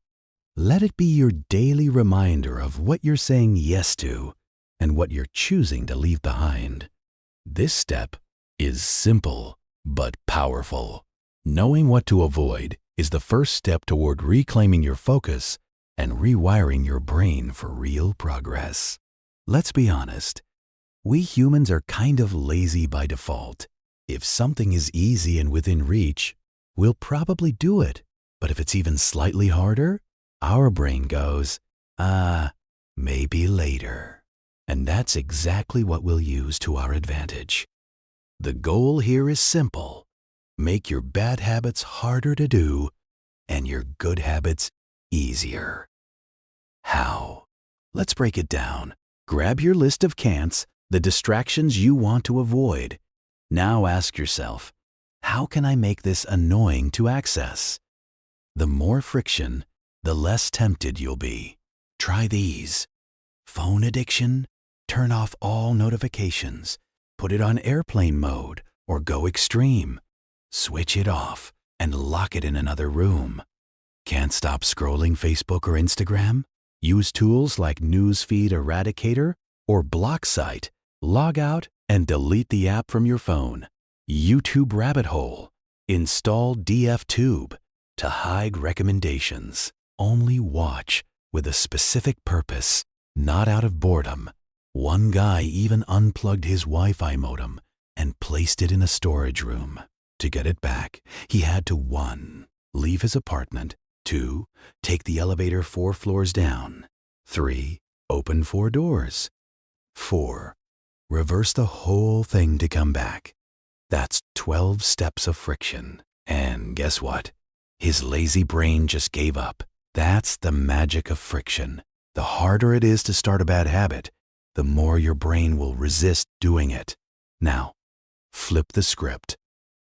Let it be your daily reminder of what you're saying yes to and what you're choosing to leave behind. This step is simple but powerful. Knowing what to avoid is the first step toward reclaiming your focus and rewiring your brain for real progress. Let's be honest, we humans are kind of lazy by default. If something is easy and within reach, we'll probably do it. But if it's even slightly harder, our brain goes, maybe later. And that's exactly what we'll use to our advantage. The goal here is simple. Make your bad habits harder to do and your good habits easier. How? Let's break it down. Grab your list of can'ts, the distractions you want to avoid. Now ask yourself, how can I make this annoying to access? The more friction, the less tempted you'll be. Try these. Phone addiction? Turn off all notifications. Put it on airplane mode or go extreme. Switch it off and lock it in another room. Can't stop scrolling Facebook or Instagram? Use tools like Newsfeed Eradicator or Block Site. Log out and delete the app from your phone. YouTube Rabbit Hole. Install DFTube to hide recommendations. Only watch with a specific purpose, not out of boredom. One guy even unplugged his Wi-Fi modem and placed it in a storage room. To get it back, he had to 1. Leave his apartment, 2. Take the elevator 4 floors down, 3. Open 4 doors, 4. Reverse the whole thing to come back. That's 12 steps of friction. And guess what? His lazy brain just gave up. That's the magic of friction. The harder it is to start a bad habit, the more your brain will resist doing it. Now, flip the script.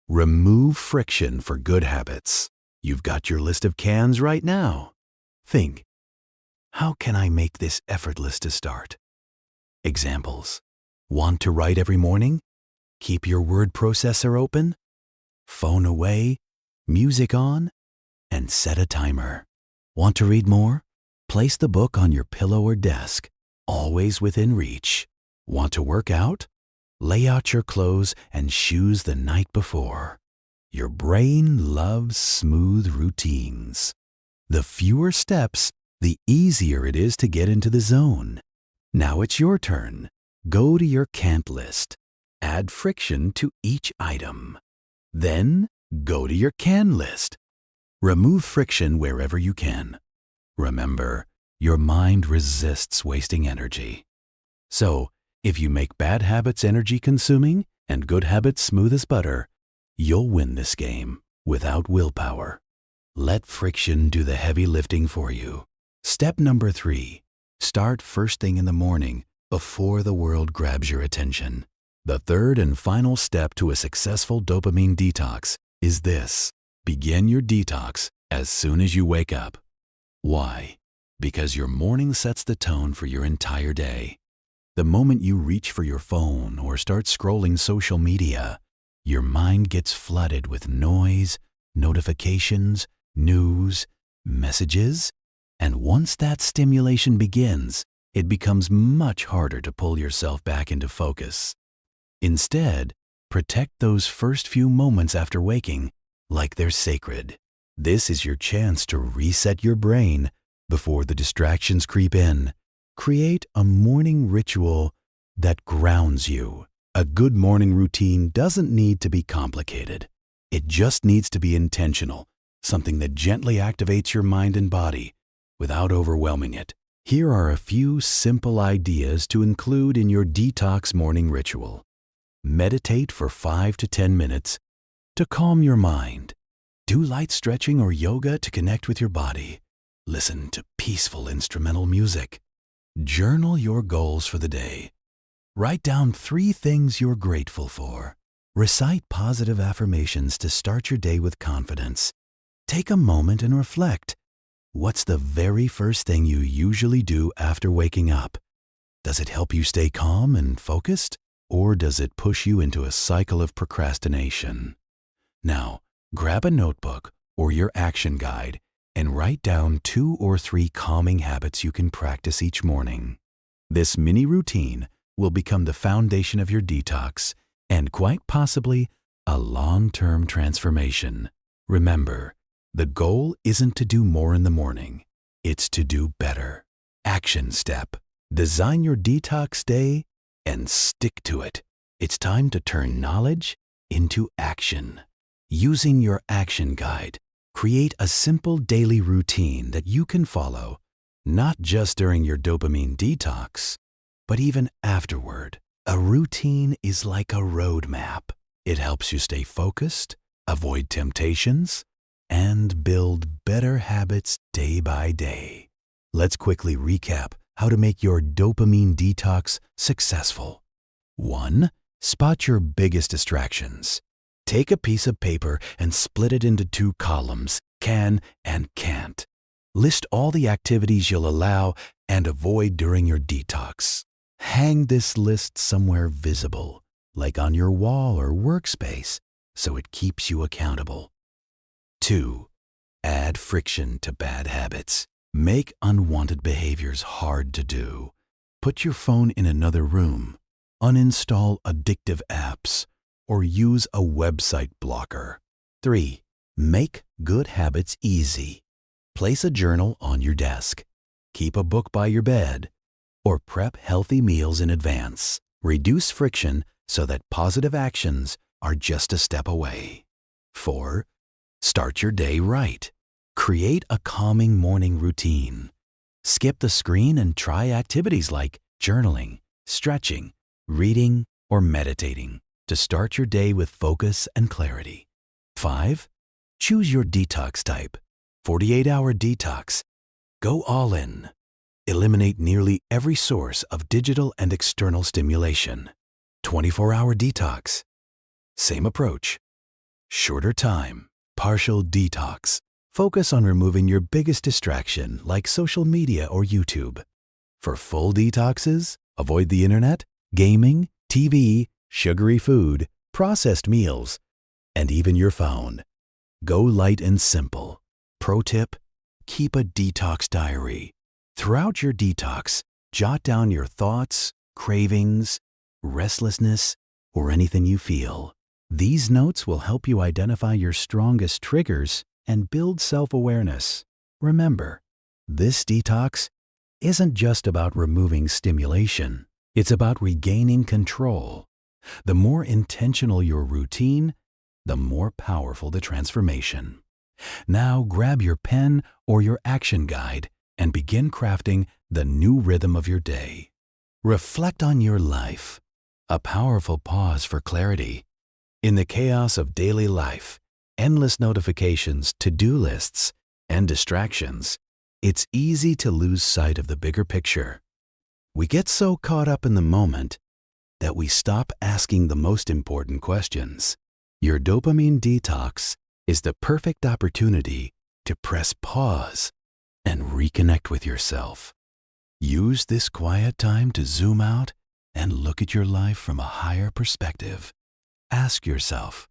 Remove friction for good habits. You've got your list of cans right now. Think, how can I make this effortless to start? Examples. Want to write every morning? Keep your word processor open? Phone away, music on, and set a timer. Want to read more? Place the book on your pillow or desk, always within reach. Want to work out? Lay out your clothes and shoes the night before. Your brain loves smooth routines. The fewer steps, the easier it is to get into the zone. Now it's your turn. Go to your can't list. Add friction to each item. Then go to your can list. Remove friction wherever you can. Remember, your mind resists wasting energy. So, if you make bad habits energy-consuming and good habits smooth as butter, you'll win this game without willpower. Let friction do the heavy lifting for you. Step number 3. Start first thing in the morning before the world grabs your attention. The third and final step to a successful dopamine detox is this. Begin your detox as soon as you wake up. Why? Because your morning sets the tone for your entire day. The moment you reach for your phone or start scrolling social media, your mind gets flooded with noise, notifications, news, messages, and once that stimulation begins, it becomes much harder to pull yourself back into focus. Instead, protect those first few moments after waking like they're sacred. This is your chance to reset your brain before the distractions creep in. Create a morning ritual that grounds you. A good morning routine doesn't need to be complicated. It just needs to be intentional, something that gently activates your mind and body without overwhelming it. Here are a few simple ideas to include in your detox morning ritual. Meditate for 5 to 10 minutes to calm your mind. Do light stretching or yoga to connect with your body. Listen to peaceful instrumental music. Journal your goals for the day. Write down 3 things you're grateful for. Recite positive affirmations to start your day with confidence. Take a moment and reflect. What's the very first thing you usually do after waking up? Does it help you stay calm and focused, or does it push you into a cycle of procrastination? Now, grab a notebook or your action guide and write down 2 or 3 calming habits you can practice each morning. This mini routine will become the foundation of your detox and quite possibly a long-term transformation. Remember, the goal isn't to do more in the morning, it's to do better. Action step. Design your detox day and stick to it. It's time to turn knowledge into action. Using your action guide, create a simple daily routine that you can follow, not just during your dopamine detox, but even afterward. A routine is like a roadmap. It helps you stay focused, avoid temptations, and build better habits day by day. Let's quickly recap how to make your dopamine detox successful. 1. Spot your biggest distractions. Take a piece of paper and split it into 2 columns, can and can't. List all the activities you'll allow and avoid during your detox. Hang this list somewhere visible, like on your wall or workspace, so it keeps you accountable. 2. Add friction to bad habits. Make unwanted behaviors hard to do. Put your phone in another room. Uninstall addictive apps, or use a website blocker. 3. Make good habits easy. Place a journal on your desk. Keep a book by your bed, or prep healthy meals in advance. Reduce friction so that positive actions are just a step away. 4. Start your day right. Create a calming morning routine. Skip the screen and try activities like journaling, stretching, reading, or meditating to start your day with focus and clarity. 5. Choose your detox type. 48-hour detox. Go all in. Eliminate nearly every source of digital and external stimulation. 24-hour detox. Same approach. Shorter time. Partial detox. Focus on removing your biggest distraction like social media or YouTube. For full detoxes, avoid the internet, gaming, TV, sugary food, processed meals, and even your phone. Go light and simple. Pro tip, keep a detox diary. Throughout your detox, jot down your thoughts, cravings, restlessness, or anything you feel. These notes will help you identify your strongest triggers and build self-awareness. Remember, this detox isn't just about removing stimulation. It's about regaining control. The more intentional your routine, the more powerful the transformation. Now grab your pen or your action guide and begin crafting the new rhythm of your day. Reflect on your life. A powerful pause for clarity. In the chaos of daily life, endless notifications, to-do lists, and distractions, it's easy to lose sight of the bigger picture. We get so caught up in the moment that we stop asking the most important questions. Your dopamine detox is the perfect opportunity to press pause and reconnect with yourself. Use this quiet time to zoom out and look at your life from a higher perspective. Ask yourself,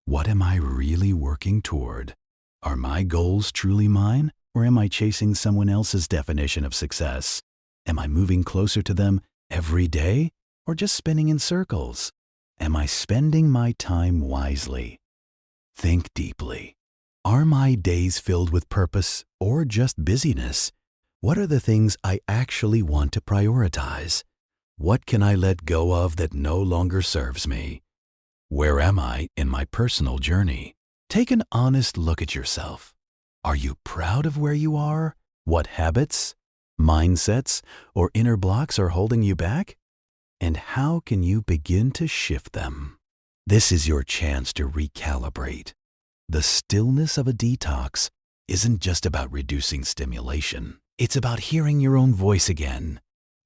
what am I really working toward? Are my goals truly mine, or am I chasing someone else's definition of success? Am I moving closer to them every day, or just spinning in circles? Am I spending my time wisely? Think deeply. Are my days filled with purpose or just busyness? What are the things I actually want to prioritize? What can I let go of that no longer serves me? Where am I in my personal journey? Take an honest look at yourself. Are you proud of where you are? What habits, mindsets, or inner blocks are holding you back? And how can you begin to shift them? This is your chance to recalibrate. The stillness of a detox isn't just about reducing stimulation. It's about hearing your own voice again.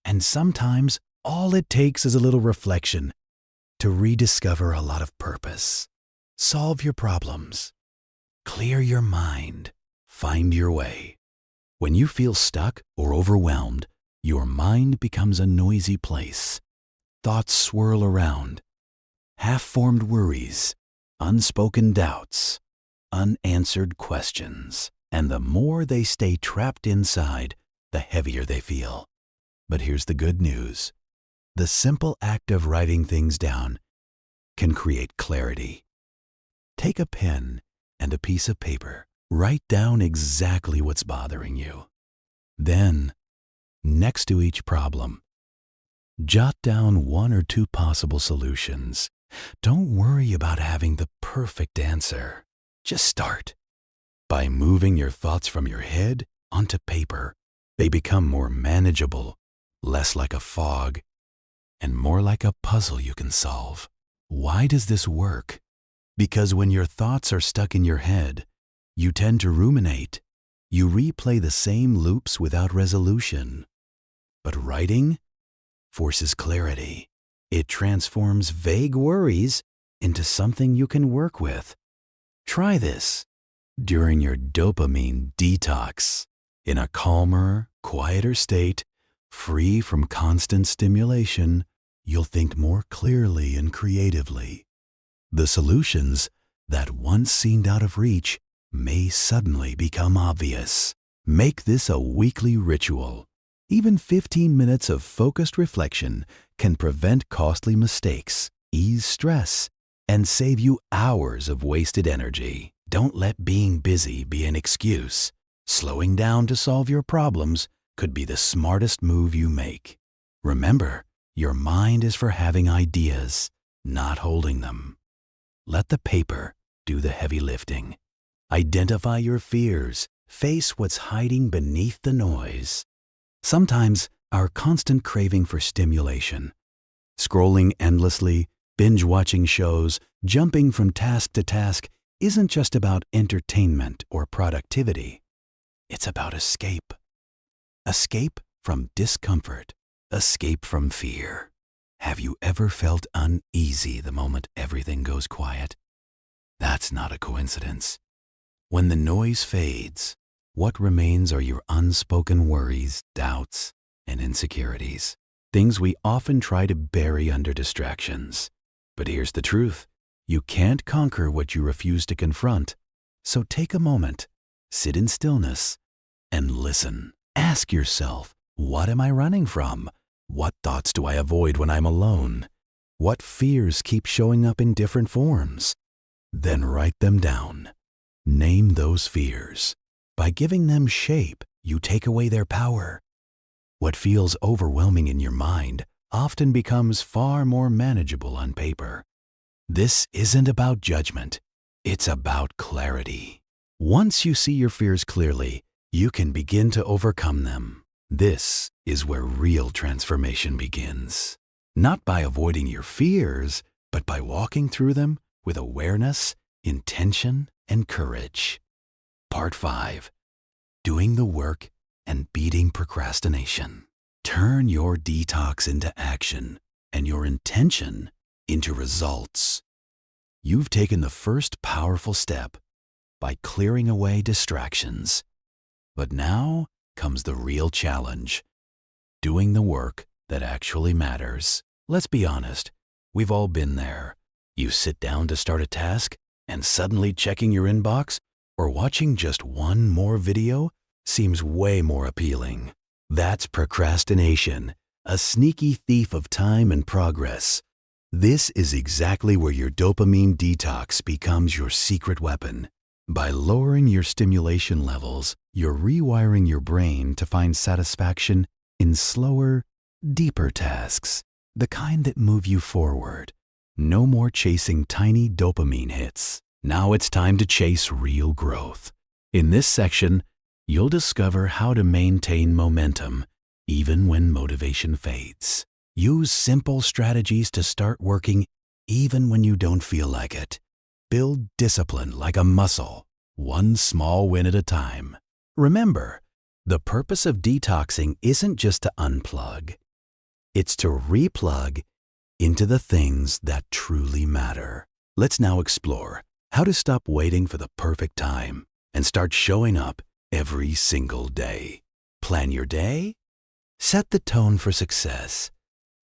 And sometimes all it takes is a little reflection to rediscover a lot of purpose. Solve your problems. Clear your mind. Find your way. When you feel stuck or overwhelmed, your mind becomes a noisy place. Thoughts swirl around, half-formed worries, unspoken doubts, unanswered questions. And the more they stay trapped inside, the heavier they feel. But here's the good news. The simple act of writing things down can create clarity. Take a pen and a piece of paper. Write down exactly what's bothering you. Then, next to each problem, jot down 1 or 2 possible solutions. Don't worry about having the perfect answer. Just start. By moving your thoughts from your head onto paper, they become more manageable, less like a fog, and more like a puzzle you can solve. Why does this work? Because when your thoughts are stuck in your head, you tend to ruminate. You replay the same loops without resolution. But writing forces clarity. It transforms vague worries into something you can work with. Try this during your dopamine detox. In a calmer, quieter state, free from constant stimulation, you'll think more clearly and creatively. The solutions that once seemed out of reach may suddenly become obvious. Make this a weekly ritual. Even 15 minutes of focused reflection can prevent costly mistakes, ease stress, and save you hours of wasted energy. Don't let being busy be an excuse. Slowing down to solve your problems could be the smartest move you make. Remember, your mind is for having ideas, not holding them. Let the paper do the heavy lifting. Identify your fears. Face what's hiding beneath the noise. Sometimes our constant craving for stimulation, scrolling endlessly, binge-watching shows, jumping from task to task, isn't just about entertainment or productivity. It's about escape. Escape from discomfort. Escape from fear. Have you ever felt uneasy the moment everything goes quiet? That's not a coincidence. When the noise fades, what remains are your unspoken worries, doubts, and insecurities. Things we often try to bury under distractions. But here's the truth. You can't conquer what you refuse to confront. So take a moment, sit in stillness, and listen. Ask yourself, what am I running from? What thoughts do I avoid when I'm alone? What fears keep showing up in different forms? Then write them down. Name those fears. By giving them shape, you take away their power. What feels overwhelming in your mind often becomes far more manageable on paper. This isn't about judgment. It's about clarity. Once you see your fears clearly, you can begin to overcome them. This is where real transformation begins. Not by avoiding your fears, but by walking through them with awareness, intention, and courage. Part 5. Doing the work and beating procrastination. Turn your detox into action and your intention into results. You've taken the first powerful step by clearing away distractions. But now comes the real challenge, doing the work that actually matters. Let's be honest, we've all been there. You sit down to start a task, and suddenly checking your inbox or watching just one more video seems way more appealing. That's procrastination, a sneaky thief of time and progress. This is exactly where your dopamine detox becomes your secret weapon. By lowering your stimulation levels, you're rewiring your brain to find satisfaction in slower, deeper tasks, the kind that move you forward. No more chasing tiny dopamine hits. Now it's time to chase real growth. In this section, you'll discover how to maintain momentum even when motivation fades. Use simple strategies to start working even when you don't feel like it. Build discipline like a muscle, one small win at a time. Remember, the purpose of detoxing isn't just to unplug. It's to replug into the things that truly matter. Let's now explore how to stop waiting for the perfect time and start showing up every single day. Plan your day, Set the tone for success.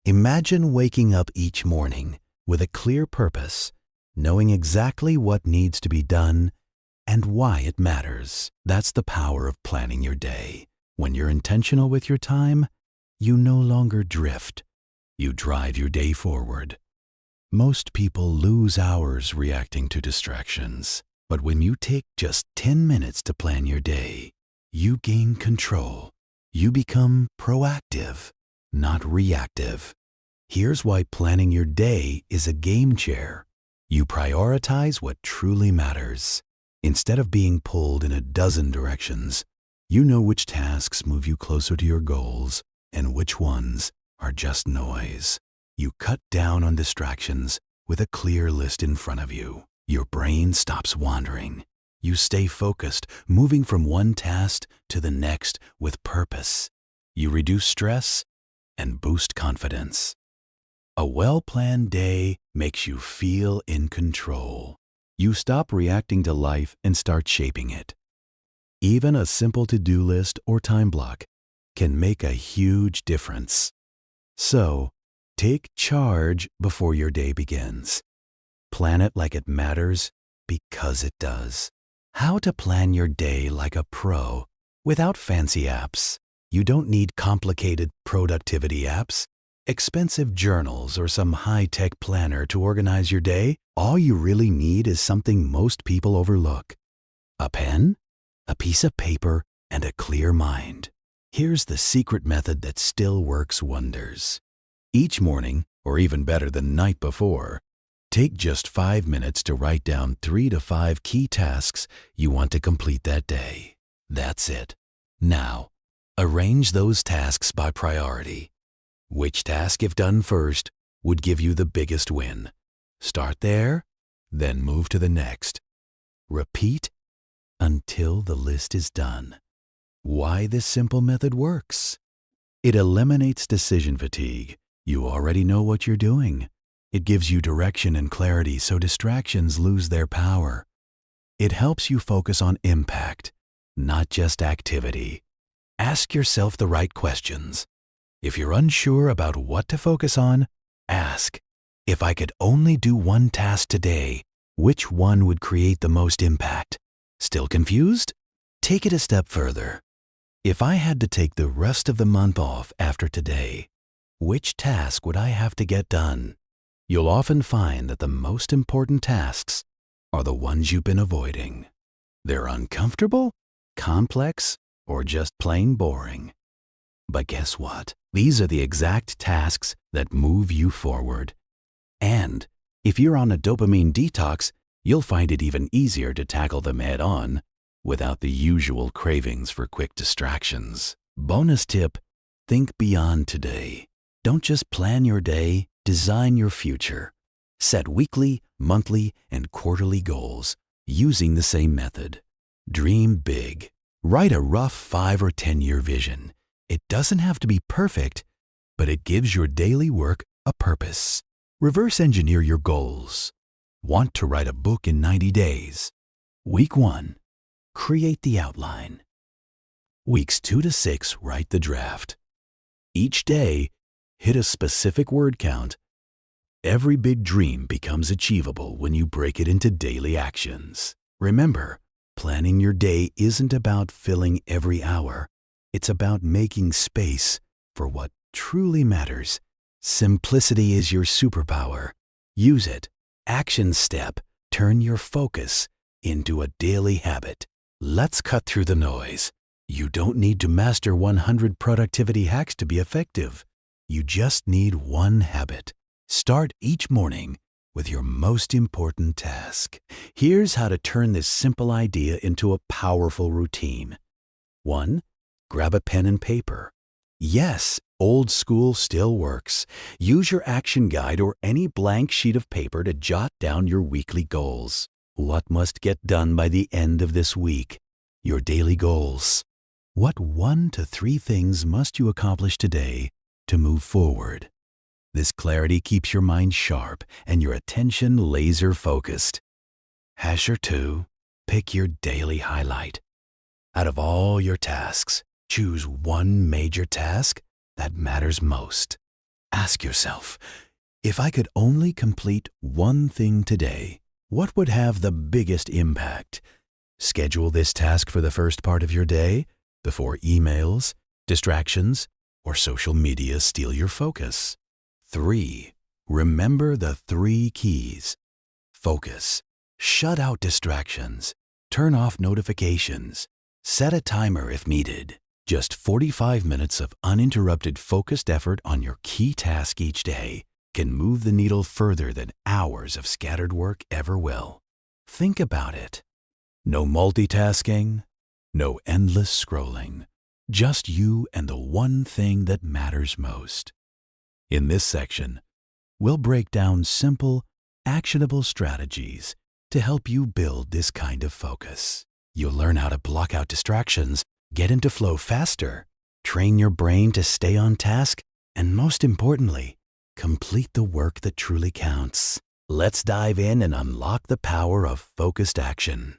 Imagine waking up each morning with a clear purpose, knowing exactly what needs to be done and why it matters. That's the power of planning your day. When you're intentional with your time, you no longer drift. You drive your day forward. Most people lose hours reacting to distractions, but when you take just 10 minutes to plan your day, you gain control. You become proactive, not reactive. Here's why planning your day is a game changer. You prioritize what truly matters. Instead of being pulled in a dozen directions, you know which tasks move you closer to your goals and which ones are just noise. You cut down on distractions with a clear list in front of you. Your brain stops wandering. You stay focused, moving from one task to the next with purpose. You reduce stress and boost confidence. A well-planned day makes you feel in control. You stop reacting to life and start shaping it. Even a simple to-do list or time block can make a huge difference. So, take charge before your day begins. Plan it like it matters because it does. How to plan your day like a pro without fancy apps. You don't need complicated productivity apps, expensive journals, or some high-tech planner to organize your day. All you really need is something most people overlook: a pen, a piece of paper, and a clear mind. Here's the secret method that still works wonders. Each morning, or even better the night before, take just 5 minutes to write down 3 to 5 key tasks you want to complete that day. That's it. Now, arrange those tasks by priority. Which task, if done first, would give you the biggest win? Start there, then move to the next. Repeat until the list is done. Why this simple method works? It eliminates decision fatigue. You already know what you're doing. It gives you direction and clarity so distractions lose their power. It helps you focus on impact, not just activity. Ask yourself the right questions. If you're unsure about what to focus on, ask, if I could only do one task today, which one would create the most impact? Still confused? Take it a step further. If I had to take the rest of the month off after today, which task would I have to get done? You'll often find that the most important tasks are the ones you've been avoiding. They're uncomfortable, complex, or just plain boring. But guess what? These are the exact tasks that move you forward. And if you're on a dopamine detox, you'll find it even easier to tackle them head-on without the usual cravings for quick distractions. Bonus tip: think beyond today. Don't just plan your day, design your future. Set weekly, monthly, and quarterly goals using the same method. Dream big. Write a rough 5 or 10-year vision. It doesn't have to be perfect, but it gives your daily work a purpose. Reverse engineer your goals. Want to write a book in 90 days? Week 1, create the outline. Weeks 2 to 6, write the draft. Each day, hit a specific word count. Every big dream becomes achievable when you break it into daily actions. Remember, planning your day isn't about filling every hour. It's about making space for what truly matters. Simplicity is your superpower. Use it. Action step. Turn your focus into a daily habit. Let's cut through the noise. You don't need to master 100 productivity hacks to be effective. You just need one habit. Start each morning with your most important task. Here's how to turn this simple idea into a powerful routine. 1. Grab a pen and paper. Yes, old school still works. Use your action guide or any blank sheet of paper to jot down your weekly goals. What must get done by the end of this week? Your daily goals. What 1 to 3 things must you accomplish today to move forward? This clarity keeps your mind sharp and your attention laser focused. Hash or 2, pick your daily highlight. Out of all your tasks, choose one major task that matters most. Ask yourself, if I could only complete one thing today, what would have the biggest impact? Schedule this task for the first part of your day before emails, distractions, or social media steal your focus. 3. Remember the 3 keys. Focus. Shut out distractions. Turn off notifications. Set a timer if needed. Just 45 minutes of uninterrupted focused effort on your key task each day can move the needle further than hours of scattered work ever will. Think about it. No multitasking, no endless scrolling. Just you and the one thing that matters most. In this section, we'll break down simple, actionable strategies to help you build this kind of focus. You'll learn how to block out distractions, get into flow faster, train your brain to stay on task, and most importantly, complete the work that truly counts. Let's dive in and unlock the power of focused action.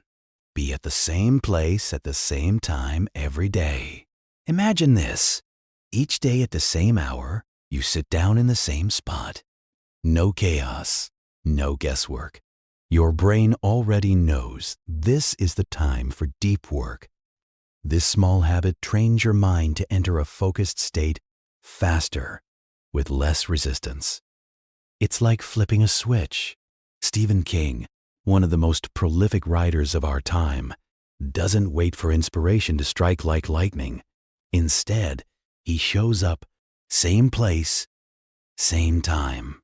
Be at the same place at the same time every day. Imagine this. Each day at the same hour, you sit down in the same spot. No chaos, no guesswork. Your brain already knows this is the time for deep work. This small habit trains your mind to enter a focused state faster, with less resistance. It's like flipping a switch. Stephen King, one of the most prolific writers of our time, doesn't wait for inspiration to strike like lightning. Instead, he shows up, same place, same time,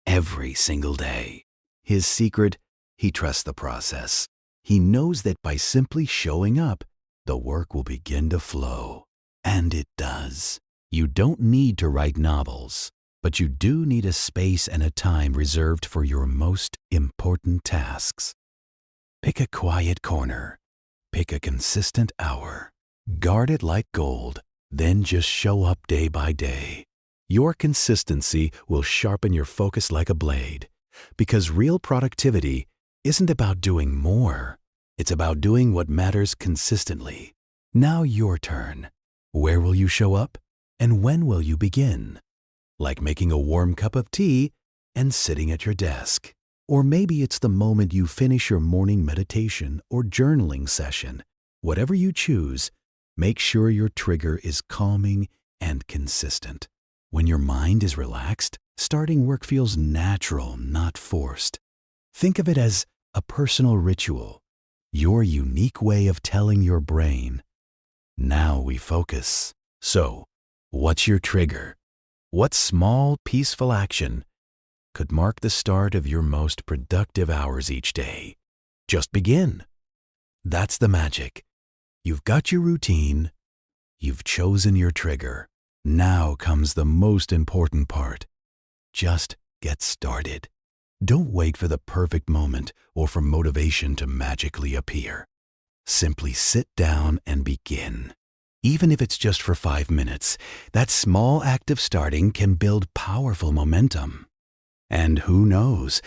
every single day. His secret, he trusts the process. He knows that by simply showing up, the work will begin to flow. And it does. You don't need to write novels, but you do need a space and a time reserved for your most important tasks. Pick a quiet corner. Pick a consistent hour. Guard it like gold, then just show up day by day. Your consistency will sharpen your focus like a blade, because real productivity isn't about doing more. It's about doing what matters consistently. Now your turn. Where will you show up? And when will you begin? Like making a warm cup of tea and sitting at your desk. Or maybe it's the moment you finish your morning meditation or journaling session. Whatever you choose, make sure your trigger is calming and consistent. When your mind is relaxed, starting work feels natural, not forced. Think of it as a personal ritual, your unique way of telling your brain, now we focus. So, what's your trigger? What small, peaceful action could mark the start of your most productive hours each day? Just begin. That's the magic. You've got your routine. You've chosen your trigger. Now comes the most important part. Just get started. Don't wait for the perfect moment or for motivation to magically appear. Simply sit down and begin. Even if it's just for 5 minutes, that small act of starting can build powerful momentum. And who knows,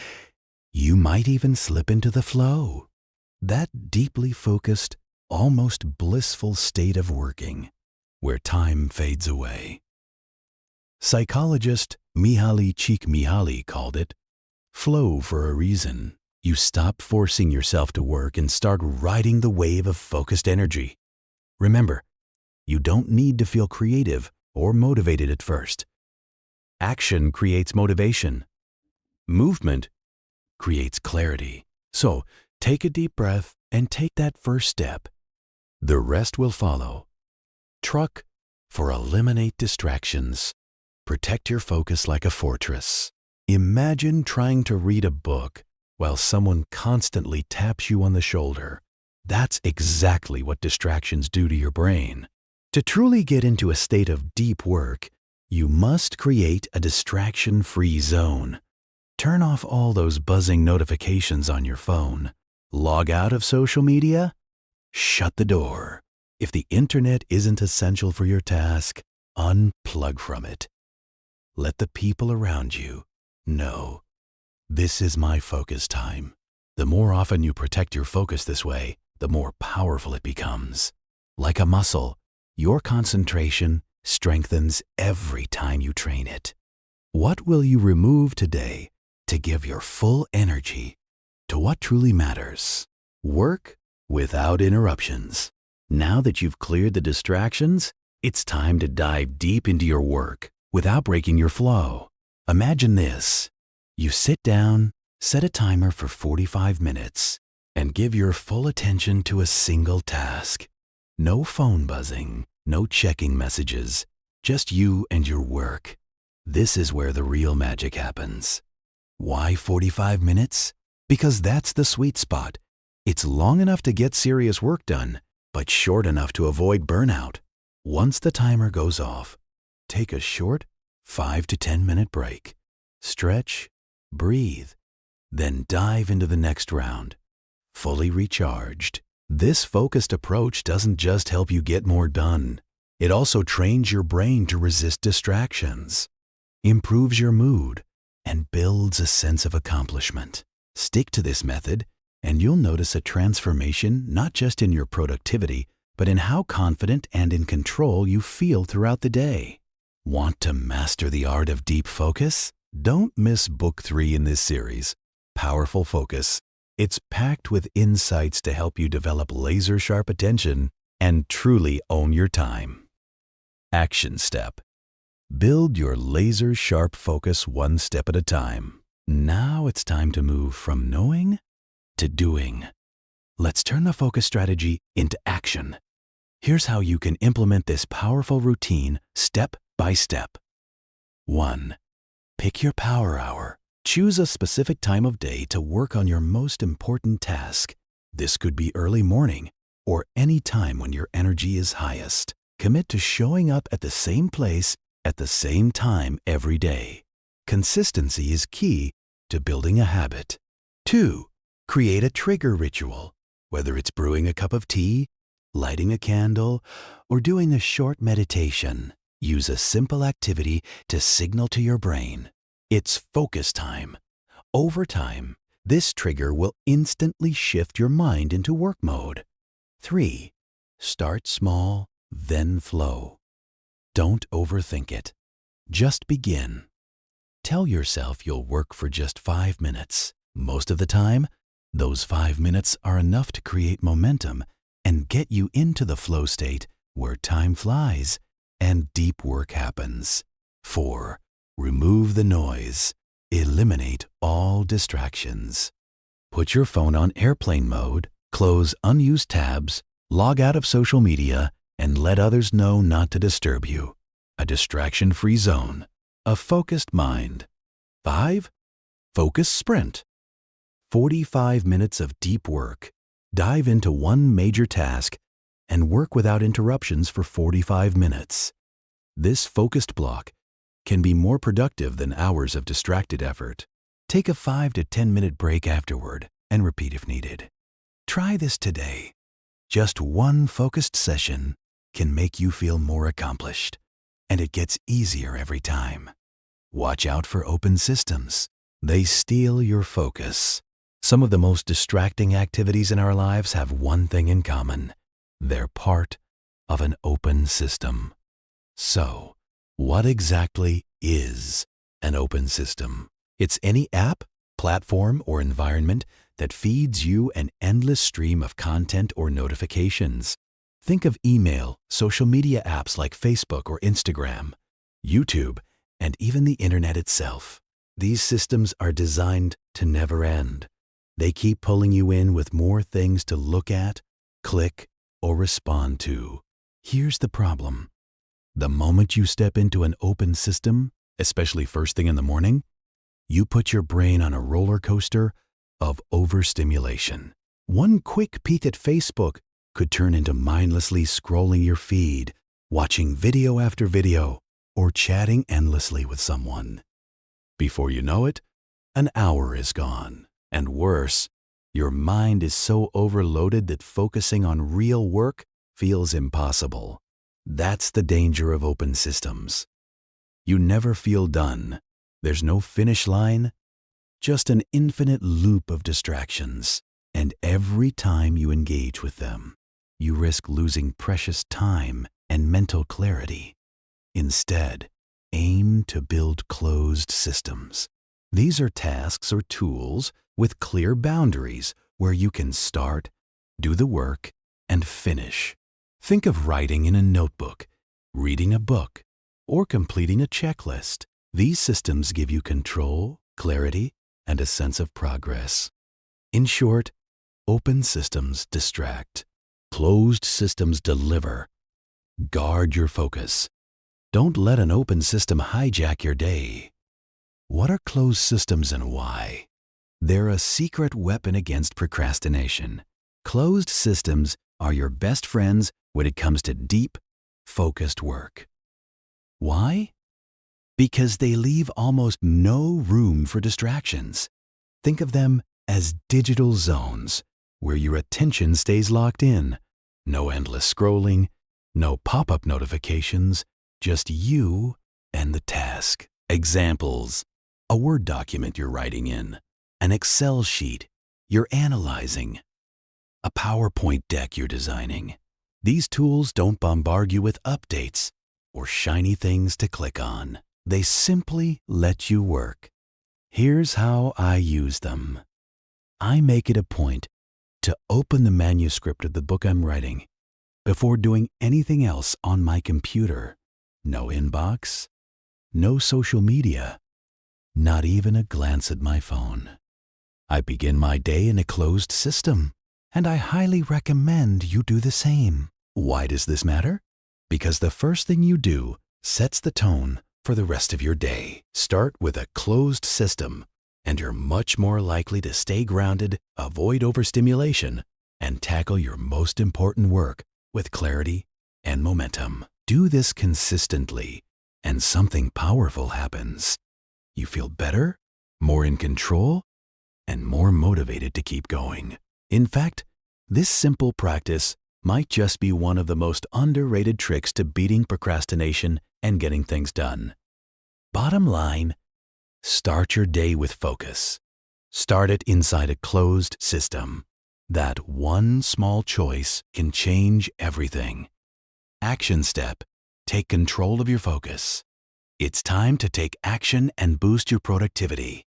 you might even slip into the flow. That deeply focused, almost blissful state of working, where time fades away. Psychologist Mihaly Csikszentmihalyi called it flow for a reason. You stop forcing yourself to work and start riding the wave of focused energy. Remember, you don't need to feel creative or motivated at first. Action creates motivation. Movement creates clarity. So, take a deep breath and take that first step. The rest will follow. Truck for eliminate distractions. Protect your focus like a fortress. Imagine trying to read a book while someone constantly taps you on the shoulder. That's exactly what distractions do to your brain. To truly get into a state of deep work, you must create a distraction-free zone. Turn off all those buzzing notifications on your phone. Log out of social media. Shut the door. If the internet isn't essential for your task, unplug from it. Let the people around you know, this is my focus time. The more often you protect your focus this way, the more powerful it becomes. Like a muscle, your concentration strengthens every time you train it. What will you remove today to give your full energy to what truly matters? Work without interruptions. Now that you've cleared the distractions, it's time to dive deep into your work without breaking your flow. Imagine this. You sit down, set a timer for 45 minutes, and give your full attention to a single task. No phone buzzing, no checking messages, just you and your work. This is where the real magic happens. Why 45 minutes? Because that's the sweet spot. It's long enough to get serious work done, but short enough to avoid burnout. Once the timer goes off, take a short 5 to 10 minute break. Stretch, breathe, then dive into the next round, fully recharged. This focused approach doesn't just help you get more done. It also trains your brain to resist distractions, improves your mood, and builds a sense of accomplishment. Stick to this method, and you'll notice a transformation not just in your productivity, but in how confident and in control you feel throughout the day. Want to master the art of deep focus? Don't miss Book 3 in this series, Powerful Focus. It's packed with insights to help you develop laser-sharp attention and truly own your time. Action step. Build your laser-sharp focus one step at a time. Now it's time to move from knowing to doing. Let's turn the focus strategy into action. Here's how you can implement this powerful routine step by step. 1. Pick your power hour. Choose a specific time of day to work on your most important task. This could be early morning or any time when your energy is highest. Commit to showing up at the same place at the same time every day. Consistency is key to building a habit. 2. Create a trigger ritual. Whether it's brewing a cup of tea, lighting a candle, or doing a short meditation, use a simple activity to signal to your brain, it's focus time. Over time, this trigger will instantly shift your mind into work mode. 3. Start small, then flow. Don't overthink it. Just begin. Tell yourself you'll work for just 5 minutes. Most of the time, those 5 minutes are enough to create momentum and get you into the flow state where time flies and deep work happens. 4. Remove the noise. Eliminate all distractions. Put your phone on airplane mode, close unused tabs, log out of social media, and let others know not to disturb you. A distraction-free zone. A focused mind. 5. Focus sprint. 45 minutes of deep work. Dive into one major task and work without interruptions for 45 minutes. This focused block can be more productive than hours of distracted effort. Take a 5 to 10 minute break afterward and repeat if needed. Try this today. Just one focused session can make you feel more accomplished, and it gets easier every time. Watch out for open systems. They steal your focus. Some of the most distracting activities in our lives have one thing in common. They're part of an open system. So, what exactly is an open system? It's any app, platform, or environment that feeds you an endless stream of content or notifications. Think of email, social media apps like Facebook or Instagram, YouTube, and even the internet itself. These systems are designed to never end. They keep pulling you in with more things to look at, click, or respond to. Here's the problem. The moment you step into an open system, especially first thing in the morning, you put your brain on a roller coaster of overstimulation. One quick peek at Facebook could turn into mindlessly scrolling your feed, watching video after video, or chatting endlessly with someone. Before you know it, an hour is gone. And worse, your mind is so overloaded that focusing on real work feels impossible. That's the danger of open systems. You never feel done. There's no finish line, just an infinite loop of distractions. And every time you engage with them, you risk losing precious time and mental clarity. Instead, aim to build closed systems. These are tasks or tools with clear boundaries where you can start, do the work, and finish. Think of writing in a notebook, reading a book, or completing a checklist. These systems give you control, clarity, and a sense of progress. In short, open systems distract. Closed systems deliver. Guard your focus. Don't let an open system hijack your day. What are closed systems and why? They're a secret weapon against procrastination. Closed systems are your best friends when it comes to deep, focused work. Why? Because they leave almost no room for distractions. Think of them as digital zones where your attention stays locked in. No endless scrolling, no pop-up notifications, just you and the task. Examples: a Word document you're writing in, an Excel sheet you're analyzing, a PowerPoint deck you're designing. These tools don't bombard you with updates or shiny things to click on. They simply let you work. Here's how I use them. I make it a point to open the manuscript of the book I'm writing before doing anything else on my computer. No inbox, no social media, not even a glance at my phone. I begin my day in a closed system, and I highly recommend you do the same. Why does this matter? Because the first thing you do sets the tone for the rest of your day. Start with a closed system, and you're much more likely to stay grounded, avoid overstimulation, and tackle your most important work with clarity and momentum. Do this consistently, and something powerful happens. You feel better, more in control, and more motivated to keep going. In fact, this simple practice might just be one of the most underrated tricks to beating procrastination and getting things done. Bottom line, start your day with focus. Start it inside a closed system. That one small choice can change everything. Action step: take control of your focus. It's time to take action and boost your productivity.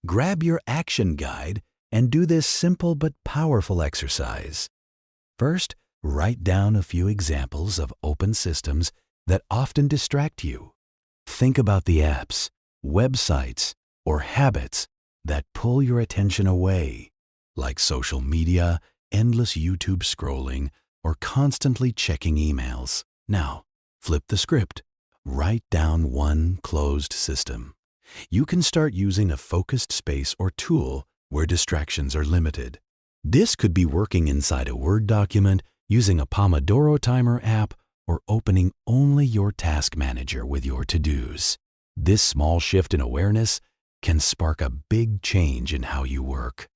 Grab your action guide and do this simple but powerful exercise. First, write down a few examples of open systems that often distract you. Think about the apps, websites, or habits that pull your attention away, like social media, endless YouTube scrolling, or constantly checking emails. Now, flip the script. Write down one closed system. You can start using a focused space or tool where distractions are limited. This could be working inside a Word document, using a Pomodoro timer app, or opening only your task manager with your to-dos. This small shift in awareness can spark a big change in how you work.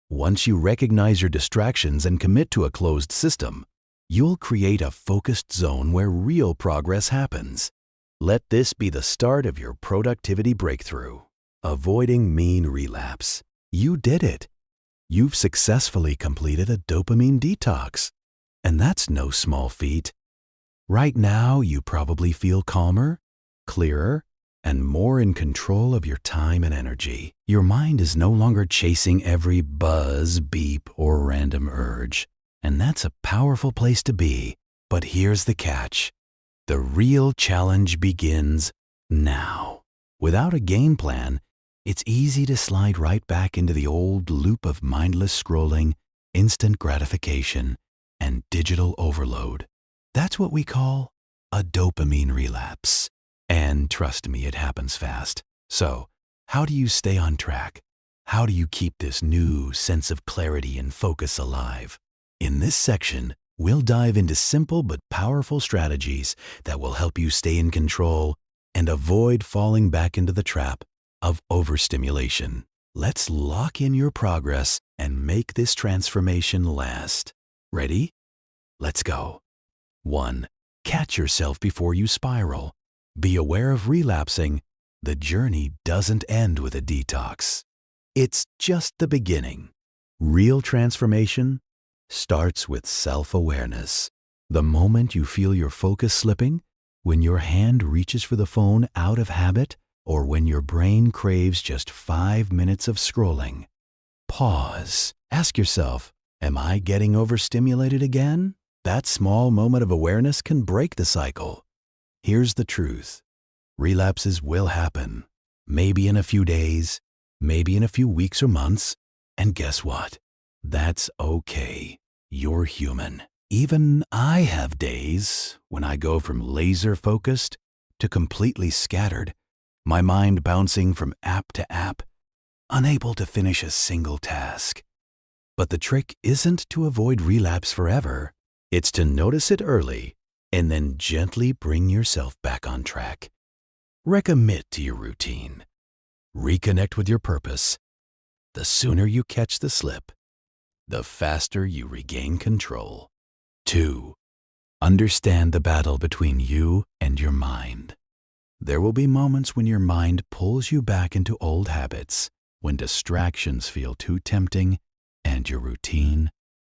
Once you recognize your distractions and commit to a closed system, you'll create a focused zone where real progress happens. Let this be the start of your productivity breakthrough. Avoiding mean relapse. You did it. You've successfully completed a dopamine detox. And that's no small feat. Right now, you probably feel calmer, clearer, and more in control of your time and energy. Your mind is no longer chasing every buzz, beep, or random urge. And that's a powerful place to be. But here's the catch. The real challenge begins now. Without a game plan, it's easy to slide right back into the old loop of mindless scrolling, instant gratification, and digital overload. That's what we call a dopamine relapse. And trust me, it happens fast. So, how do you stay on track? How do you keep this new sense of clarity and focus alive? In this section, we'll dive into simple but powerful strategies that will help you stay in control and avoid falling back into the trap of overstimulation. Let's lock in your progress and make this transformation last. Ready? Let's go. 1. Catch yourself before you spiral. Be aware of relapsing. The journey doesn't end with a detox. It's just the beginning. Real transformation starts with self-awareness. The moment you feel your focus slipping, When your hand reaches for the phone out of habit, or when your brain craves just 5 minutes of scrolling, pause. Ask yourself, am I getting overstimulated again? That small moment of awareness can break the cycle. Here's the truth. Relapses will happen. Maybe in a few days, maybe in a few weeks or months. And guess what? That's okay. You're human. Even I have days when I go from laser-focused to completely scattered, my mind bouncing from app to app, unable to finish a single task. But the trick isn't to avoid relapse forever. It's to notice it early and then gently bring yourself back on track. Recommit to your routine. Reconnect with your purpose. The sooner you catch the slip, the faster you regain control. 2. Understand the battle between you and your mind. There will be moments when your mind pulls you back into old habits, when distractions feel too tempting and your routine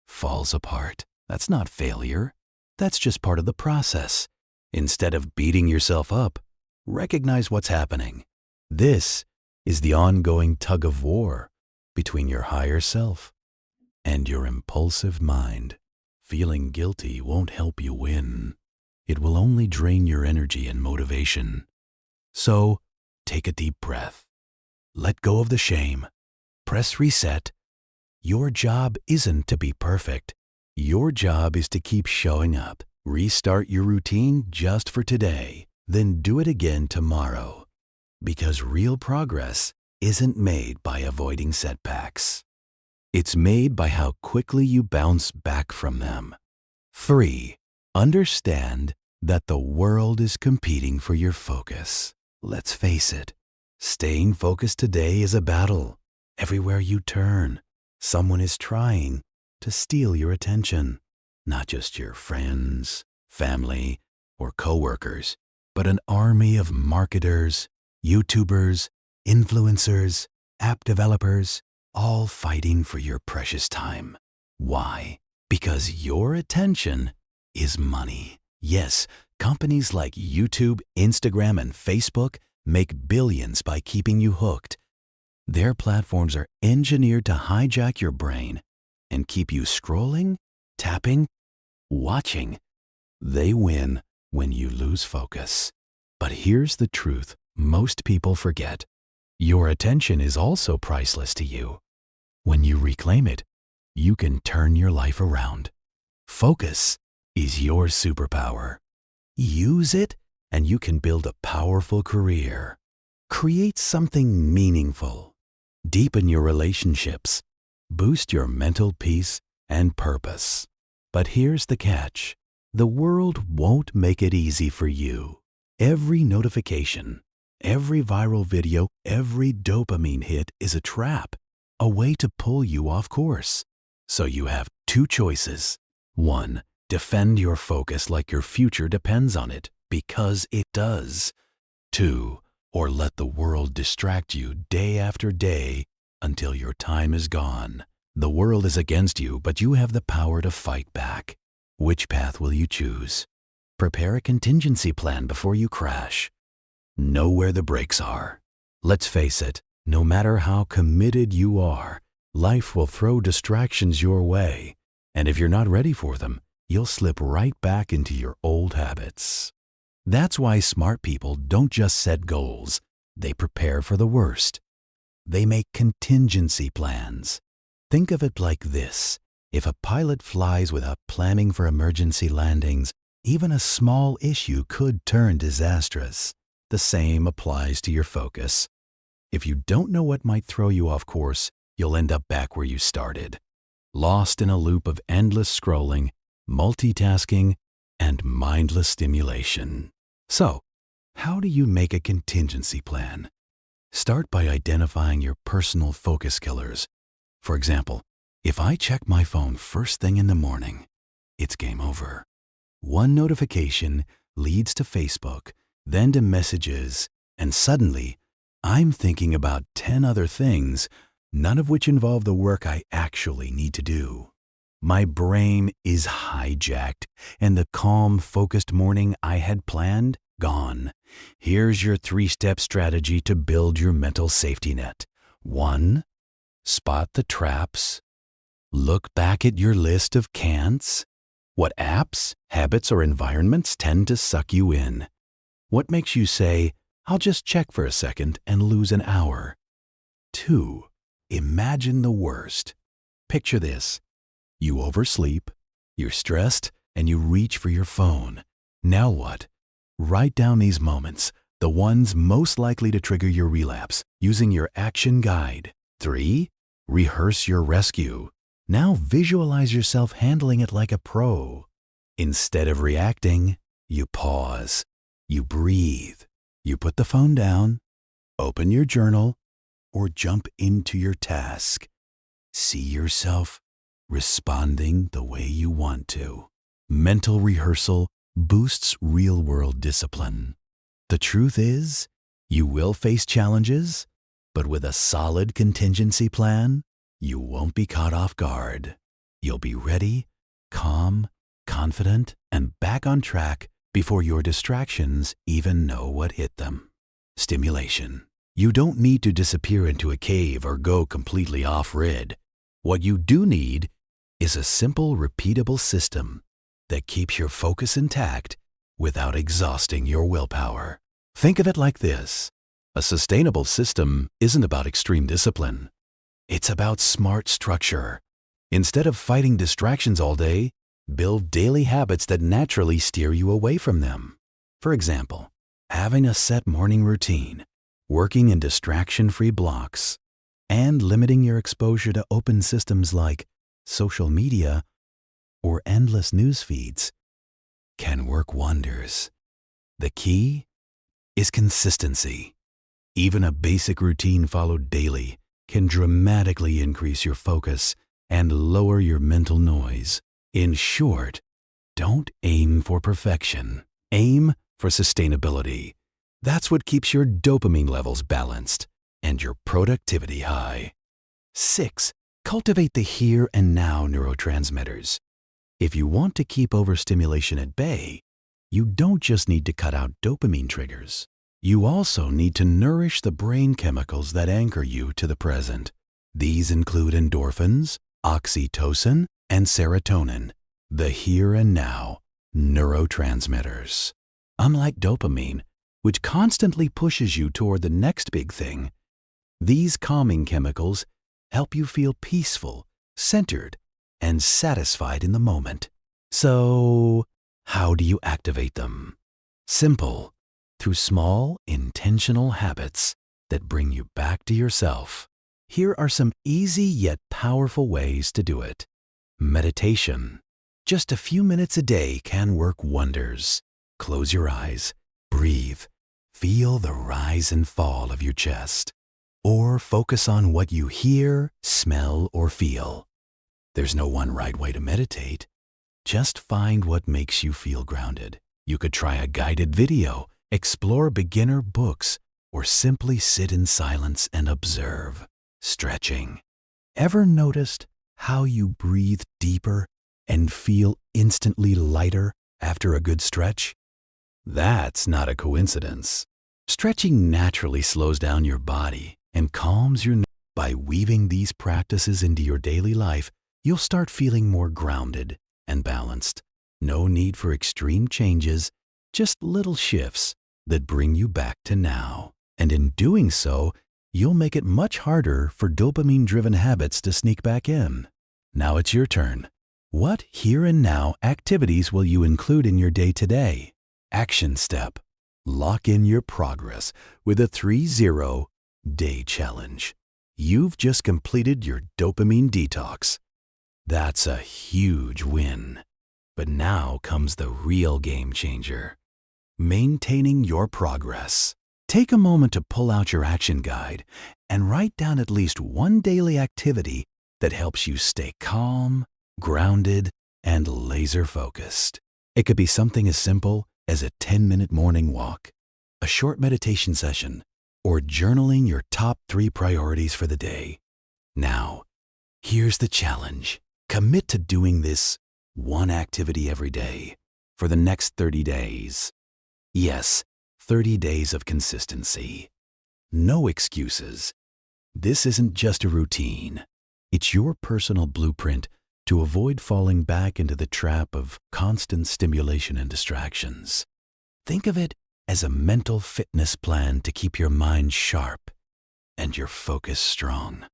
falls apart. That's not failure. That's just part of the process. Instead of beating yourself up, recognize what's happening. This is the ongoing tug of war between your higher self and your impulsive mind. Feeling guilty won't help you win. It will only drain your energy and motivation. So, take a deep breath. Let go of the shame. Press reset. Your job isn't to be perfect. Your job is to keep showing up. Restart your routine just for today, then do it again tomorrow. Because real progress isn't made by avoiding setbacks. It's made by how quickly you bounce back from them. 3. Understand that the world is competing for your focus. Let's face it, staying focused today is a battle. Everywhere you turn, someone is trying to steal your attention. Not just your friends, family, or coworkers, but an army of marketers, YouTubers, influencers, app developers, all fighting for your precious time. Why? Because your attention is money. Yes, companies like YouTube, Instagram, and Facebook make billions by keeping you hooked. Their platforms are engineered to hijack your brain and keep you scrolling, tapping, watching. They win when you lose focus. But here's the truth most people forget. Your attention is also priceless to you. When you reclaim it, you can turn your life around. Focus is your superpower. Use it, and you can build a powerful career. Create something meaningful. Deepen your relationships. Boost your mental peace and purpose. But here's the catch. The world won't make it easy for you. Every notification, every viral video, every dopamine hit is a trap, a way to pull you off course. So you have 2 choices. 1. Defend your focus like your future depends on it, because it does. 2. Or let the world distract you day after day until your time is gone. The world is against you, but you have the power to fight back. Which path will you choose? Prepare a contingency plan before you crash. Know where the brakes are. Let's face it, no matter how committed you are, life will throw distractions your way. And if you're not ready for them, you'll slip right back into your old habits. That's why smart people don't just set goals. They prepare for the worst. They make contingency plans. Think of it like this. If a pilot flies without planning for emergency landings, even a small issue could turn disastrous. The same applies to your focus. If you don't know what might throw you off course, you'll end up back where you started. Lost in a loop of endless scrolling, multitasking, and mindless stimulation. So, how do you make a contingency plan? Start by identifying your personal focus killers. For example, if I check my phone first thing in the morning, it's game over. One notification leads to Facebook, then to messages, and suddenly, I'm thinking about 10 other things, none of which involve the work I actually need to do. My brain is hijacked, and the calm, focused morning I had planned, gone. Here's your 3-step strategy to build your mental safety net. 1. Spot the traps. Look back at your list of can'ts. What apps, habits, or environments tend to suck you in? What makes you say, I'll just check for a second and lose an hour? 2. Imagine the worst. Picture this. You oversleep, you're stressed, and you reach for your phone. Now what? Write down these moments, the ones most likely to trigger your relapse, using your action guide. 3. Rehearse your rescue. Now visualize yourself handling it like a pro. Instead of reacting, you pause, you breathe, you put the phone down, open your journal, or jump into your task. See yourself responding the way you want to. Mental rehearsal boosts real-world discipline. The truth is, you will face challenges, but with a solid contingency plan, you won't be caught off guard. You'll be ready, calm, confident, and back on track before your distractions even know what hit them. Stimulation. You don't need to disappear into a cave or go completely off-grid. What you do need is a simple, repeatable system that keeps your focus intact without exhausting your willpower. Think of it like this. A sustainable system isn't about extreme discipline. It's about smart structure. Instead of fighting distractions all day, build daily habits that naturally steer you away from them. For example, having a set morning routine, working in distraction-free blocks, and limiting your exposure to open systems like social media or endless news feeds can work wonders. The key is consistency. Even a basic routine followed daily can dramatically increase your focus and lower your mental noise. In short, don't aim for perfection. Aim for sustainability. That's what keeps your dopamine levels balanced and your productivity high. 6. Cultivate the here and now neurotransmitters. If you want to keep overstimulation at bay, you don't just need to cut out dopamine triggers. You also need to nourish the brain chemicals that anchor you to the present. These include endorphins, oxytocin, and serotonin, the here and now neurotransmitters. Unlike dopamine, which constantly pushes you toward the next big thing, these calming chemicals help you feel peaceful, centered, and satisfied in the moment. So, how do you activate them? Simple, through small, intentional habits that bring you back to yourself. Here are some easy yet powerful ways to do it. Meditation. Just a few minutes a day can work wonders. Close your eyes, breathe, feel the rise and fall of your chest. Or focus on what you hear, smell, or feel. There's no one right way to meditate. Just find what makes you feel grounded. You could try a guided video, explore beginner books, or simply sit in silence and observe. Stretching. Ever noticed how you breathe deeper and feel instantly lighter after a good stretch? That's not a coincidence. Stretching naturally slows down your body and calms your nerves. By weaving these practices into your daily life, you'll start feeling more grounded and balanced. No need for extreme changes, just little shifts that bring you back to now. And in doing so, you'll make it much harder for dopamine-driven habits to sneak back in. Now it's your turn. What here and now activities will you include in your day today? Action step. Lock in your progress with a 3-0-day challenge. You've just completed your dopamine detox. That's a huge win. But now comes the real game changer. Maintaining your progress. Take a moment to pull out your action guide and write down at least one daily activity that helps you stay calm, grounded, and laser-focused. It could be something as simple as a 10-minute morning walk, a short meditation session, or journaling your top 3 priorities for the day. Now, here's the challenge. Commit to doing this one activity every day for the next 30 days. Yes, 30 days of consistency. No excuses. This isn't just a routine. It's your personal blueprint to avoid falling back into the trap of constant stimulation and distractions. Think of it as a mental fitness plan to keep your mind sharp and your focus strong.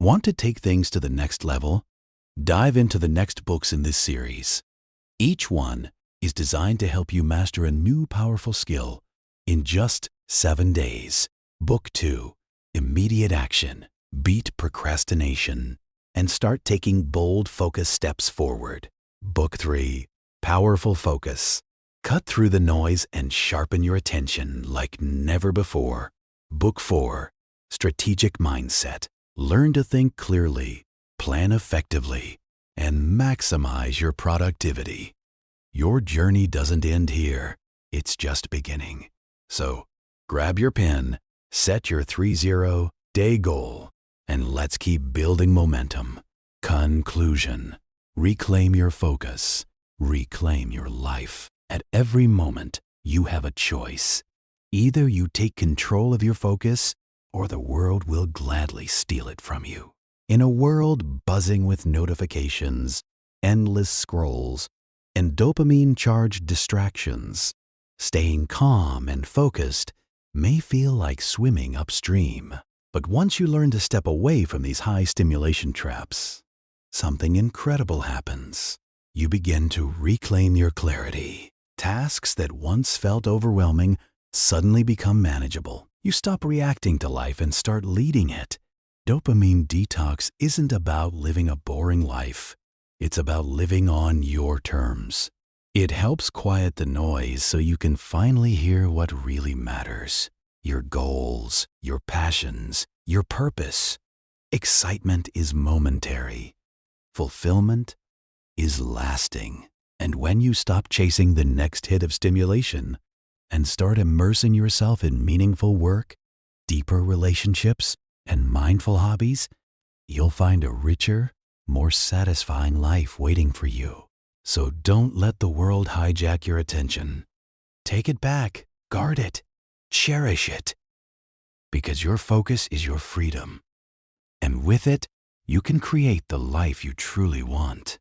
Want to take things to the next level? Dive into the next books in this series. Each one is designed to help you master a new powerful skill in just 7 days. Book 2, Immediate Action. Beat procrastination and start taking bold focus steps forward. Book 3, Powerful Focus. Cut through the noise and sharpen your attention like never before. Book 4, Strategic Mindset. Learn to think clearly, plan effectively, and maximize your productivity. Your journey doesn't end here. It's just beginning. So, grab your pen, set your 30-day goal, and let's keep building momentum. Conclusion. Reclaim your focus. Reclaim your life. At every moment, you have a choice. Either you take control of your focus, or the world will gladly steal it from you. In a world buzzing with notifications, endless scrolls, and dopamine-charged distractions, staying calm and focused may feel like swimming upstream. But once you learn to step away from these high-stimulation traps, something incredible happens. You begin to reclaim your clarity. Tasks that once felt overwhelming suddenly become manageable. You stop reacting to life and start leading it. Dopamine detox isn't about living a boring life. It's about living on your terms. It helps quiet the noise so you can finally hear what really matters. Your goals, your passions, your purpose. Excitement is momentary. Fulfillment is lasting. And when you stop chasing the next hit of stimulation and start immersing yourself in meaningful work, deeper relationships, and mindful hobbies, you'll find a richer, more satisfying life waiting for you. So don't let the world hijack your attention. Take it back, guard it, cherish it, because your focus is your freedom. And with it, you can create the life you truly want.